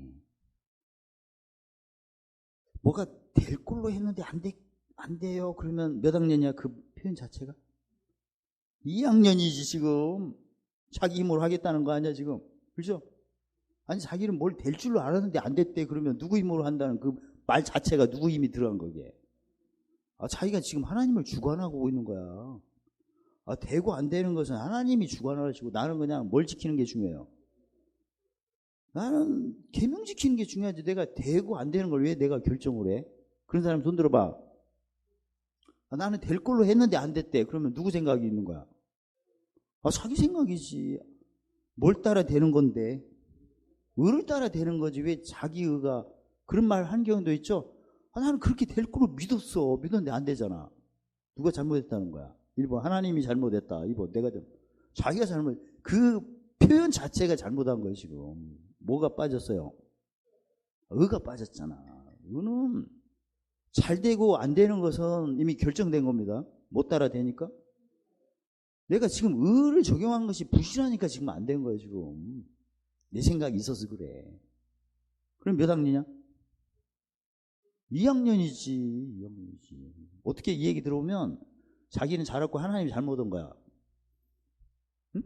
뭐가 될 걸로 했는데 안 돼요. 그러면 몇 학년이야? 그 표현 자체가? 2학년이지, 지금. 자기 힘으로 하겠다는 거 아니야, 지금. 그죠? 아니, 자기는 뭘 될 줄로 알았는데 안 됐대. 그러면 누구 힘으로 한다는 그 말 자체가 누구 힘이 들어간 거게. 자기가 지금 하나님을 주관하고 있는 거야. 되고 안 되는 것은 하나님이 주관하시고 나는 그냥 뭘 지키는 게 중요해요. 나는 계명 지키는 게 중요하지. 내가 되고 안 되는 걸 왜 내가 결정을 해? 그런 사람 손 들어봐. 나는 될 걸로 했는데 안 됐대. 그러면 누구 생각이 있는 거야? 자기 생각이지. 뭘 따라 되는 건데? 의를 따라 되는 거지. 왜 자기 의가 그런 말 한 경우도 있죠. 나는 그렇게 될 걸로 믿었어. 믿었는데 안 되잖아. 누가 잘못했다는 거야? 1번 하나님이 잘못했다. 2번 내가 자기가 잘못. 그 표현 자체가 잘못한 거예요. 지금 뭐가 빠졌어요? 의가 빠졌잖아. 의는 잘 되고 안 되는 것은 이미 결정된 겁니다. 못 따라 되니까. 내가 지금 의를 적용한 것이 부실하니까 지금 안 된 거예요. 지금 내 생각이 있어서 그래. 그럼 몇 학년이냐? 2학년이지. 2학년이지. 어떻게 이 얘기 들어오면 자기는 잘했고 하나님이 잘못한 거야. 응?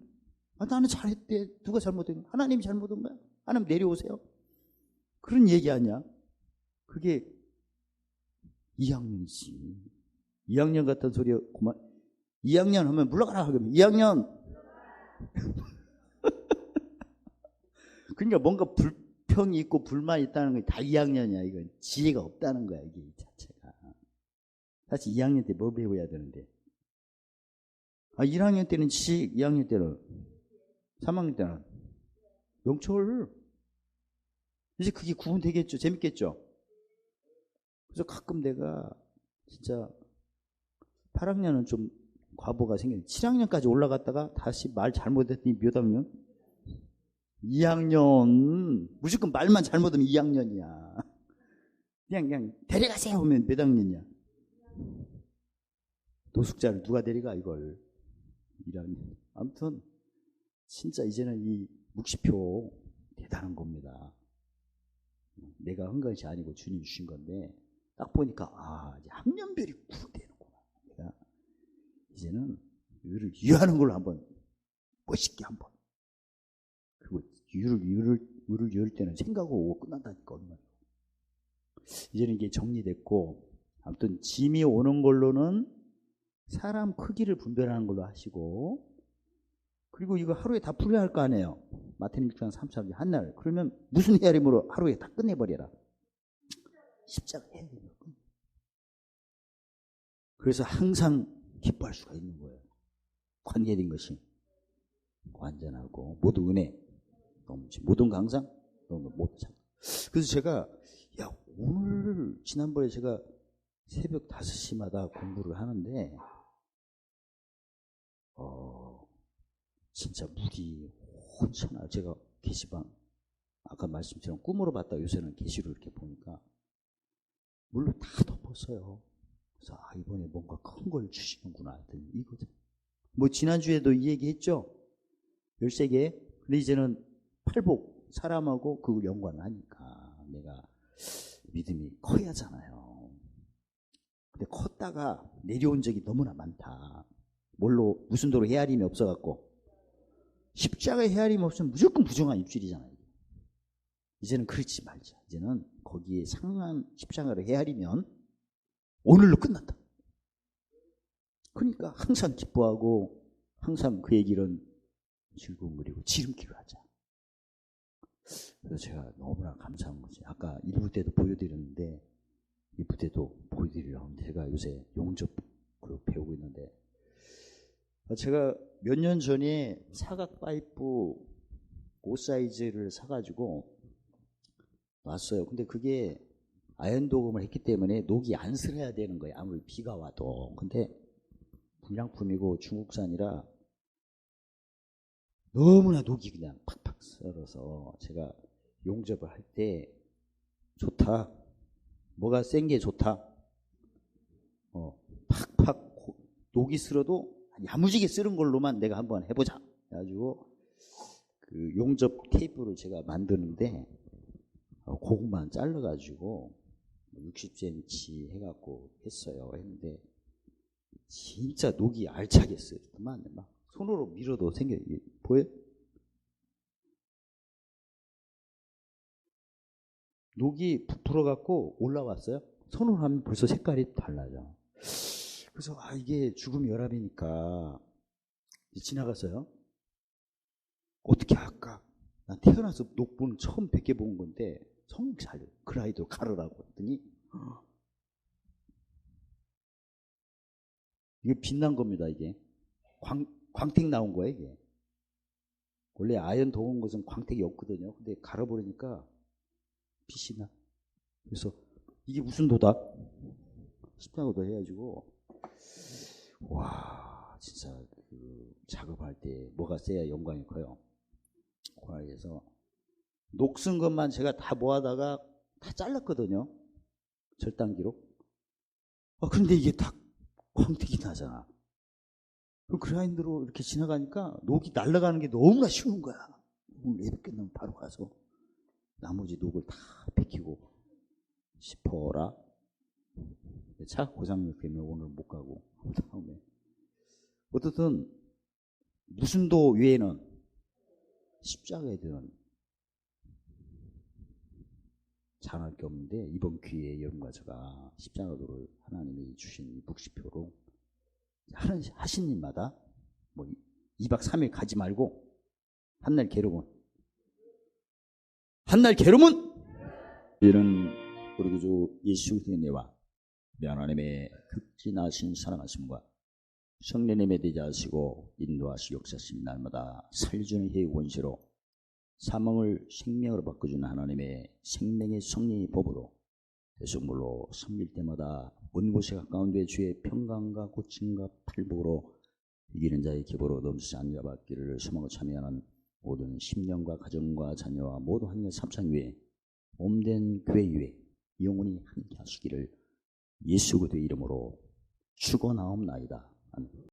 나는 잘했대. 누가 잘못한 거야? 하나님이 잘못한 거야? 하나님 내려오세요. 그런 얘기 아니야. 그게 2학년이지. 2학년 같은 소리 그만. 2학년 하면 물러가라 하면 2학년. 그러니까 뭔가 불평이 있고 불만이 있다는 게 다 2학년이야. 이건 지혜가 없다는 거야. 이게 자체가. 사실 2학년 때 뭐 배워야 되는데. 1학년 때는 지식, 2학년 때는 3학년 때는 영철. 이제 그게 구분되겠죠. 재밌겠죠. 그래서 가끔 내가 진짜 8학년은 좀 과보가 생겼는데 7학년까지 올라갔다가 다시 말 잘못했더니 몇 학년? 2학년. 무조건 말만 잘못하면 2학년이야. 그냥 데려가세요 하면 몇 학년이야? 노숙자를 누가 데려가 이걸. 1학년. 아무튼 진짜 이제는 이 묵시표 대단한 겁니다. 내가 한 것이 아니고 주님이 주신 건데 딱 보니까 이제 학년별이 구분되는구나. 내가 이제는 의를 위하는 걸로 한번 멋있게 한번. 그리고 의를 위할 때는 생각하고 오고 끝난다니까. 얼마나. 이제는 이게 정리됐고, 아무튼 짐이 오는 걸로는 사람 크기를 분별하는 걸로 하시고, 그리고 이거 하루에 다 풀어야 할 거 아니에요. 마태복음 6장 33절 한날. 그러면 무슨 헤아림으로 하루에 다 끝내버려라. 십자가 헤아림으로. 그래서 항상 기뻐할 수가 있는 거예요. 관계된 것이 완전하고 모두 은혜, 모든 강상, 모두 참. 그래서 제가 오늘 지난번에 제가 새벽 5시마다 공부를 하는데 진짜 물이 혼천하요. 제가 게시방 아까 말씀처럼 꿈으로 봤다 요새는 게시로 이렇게 보니까 물로 다 덮었어요. 그래서 이번에 뭔가 큰 걸 주시는구나 했더니 이거죠. 뭐 지난주에도 이 얘기 했죠. 13개 근데 이제는 팔복, 사람하고 그걸 연관하니까 내가 믿음이 커야 하잖아요. 근데 컸다가 내려온 적이 너무나 많다. 뭘로, 무슨 도로 헤아림이 없어갖고. 십자가에 헤아림이 없으면 무조건 부정한 입술이잖아요. 이제는 그렇지 말자. 이제는 거기에 상한 십자가를 헤아리면 오늘로 끝난다. 그러니까 항상 기뻐하고 항상 그의 길은 즐거운 그리고 지름길을 하자. 그래서 제가 너무나 감사한 거지. 아까 1부 때도 보여드렸는데 2부 때도 보여드리려고 하는데 제가 요새 용접 그룹 배우고 있는데 제가 몇 년 전에 사각 파이프 5 사이즈를 사가지고 놨어요. 근데 그게 아연 도금을 했기 때문에 녹이 안 슬어야 되는 거예요. 아무리 비가 와도. 근데 불량품이고 중국산이라 너무나 녹이 그냥 팍팍 썰어서 제가 용접을 할 때 좋다. 뭐가 센 게 좋다. 팍팍 녹이 슬어도 야무지게 쓰는 걸로만 내가 한번 해보자. 그래가지고 그 용접 테이프를 제가 만드는데 그것만 잘라가지고 60cm 해갖고 했어요. 했는데 진짜 녹이 알차게 써요. 그만 막 손으로 밀어도 생겨. 보여? 녹이 부풀어갖고 올라왔어요. 손으로 하면 벌써 색깔이 달라져. 그래서 이게 죽음 결합이니까 지나갔어요. 어떻게 할까? 난 태어나서 녹분 처음 100개 본 건데 성 잘 그 아이도 가르라고 했더니 이게 빛난 겁니다. 이게 광택 나온 거예요. 이게 원래 아연 도운 것은 광택이 없거든요. 근데 갈아버리니까 빛이 나. 그래서 이게 무슨 도다? 십자가도 해가지고 와 진짜 그 작업할 때 뭐가 세야 영광이 커요. 그래서 녹슨 것만 제가 다 모아다가 다 잘랐거든요. 절단기로. 그런데 이게 다 광택이 나잖아. 그 그라인더로 이렇게 지나가니까 녹이 날아가는 게 너무나 쉬운 거야. 예배 끝나면 바로 가서 나머지 녹을 다 베끼고 싶어라. 차 고장 때문에 오늘 못 가고 다음에 어떻든 무슨 도 외에는 십자가에 대한 잘할 게 없는데 이번 기회에 여러분과 제가 십자가도를 하나님이 주신 묵시표로 하신 일마다 뭐 2박 3일 가지 말고 한날 괴로운 이런 우리 구주 예수 그리스도의 은혜와 하나님의 극진하신 사랑하심과 성령님의 대자하시고 인도하시고 역사하신 날마다 살려주는 해의 원시로 사망을 생명으로 바꿔주는 하나님의 생명의 성령의 법으로 대성물로 섬길 때마다 먼 곳에 가까운 데 주의 평강과 고침과 팔복으로 이기는 자의 기보로 넘치지 않는 받기를 소망을 참여하는 모든 심령과 가정과 자녀와 모든 하나님의 삼상 위에 몸된 교회 위에 영원히 함께 하시기를 예수 그리스도의 이름으로 축원하옵나이다. 아멘.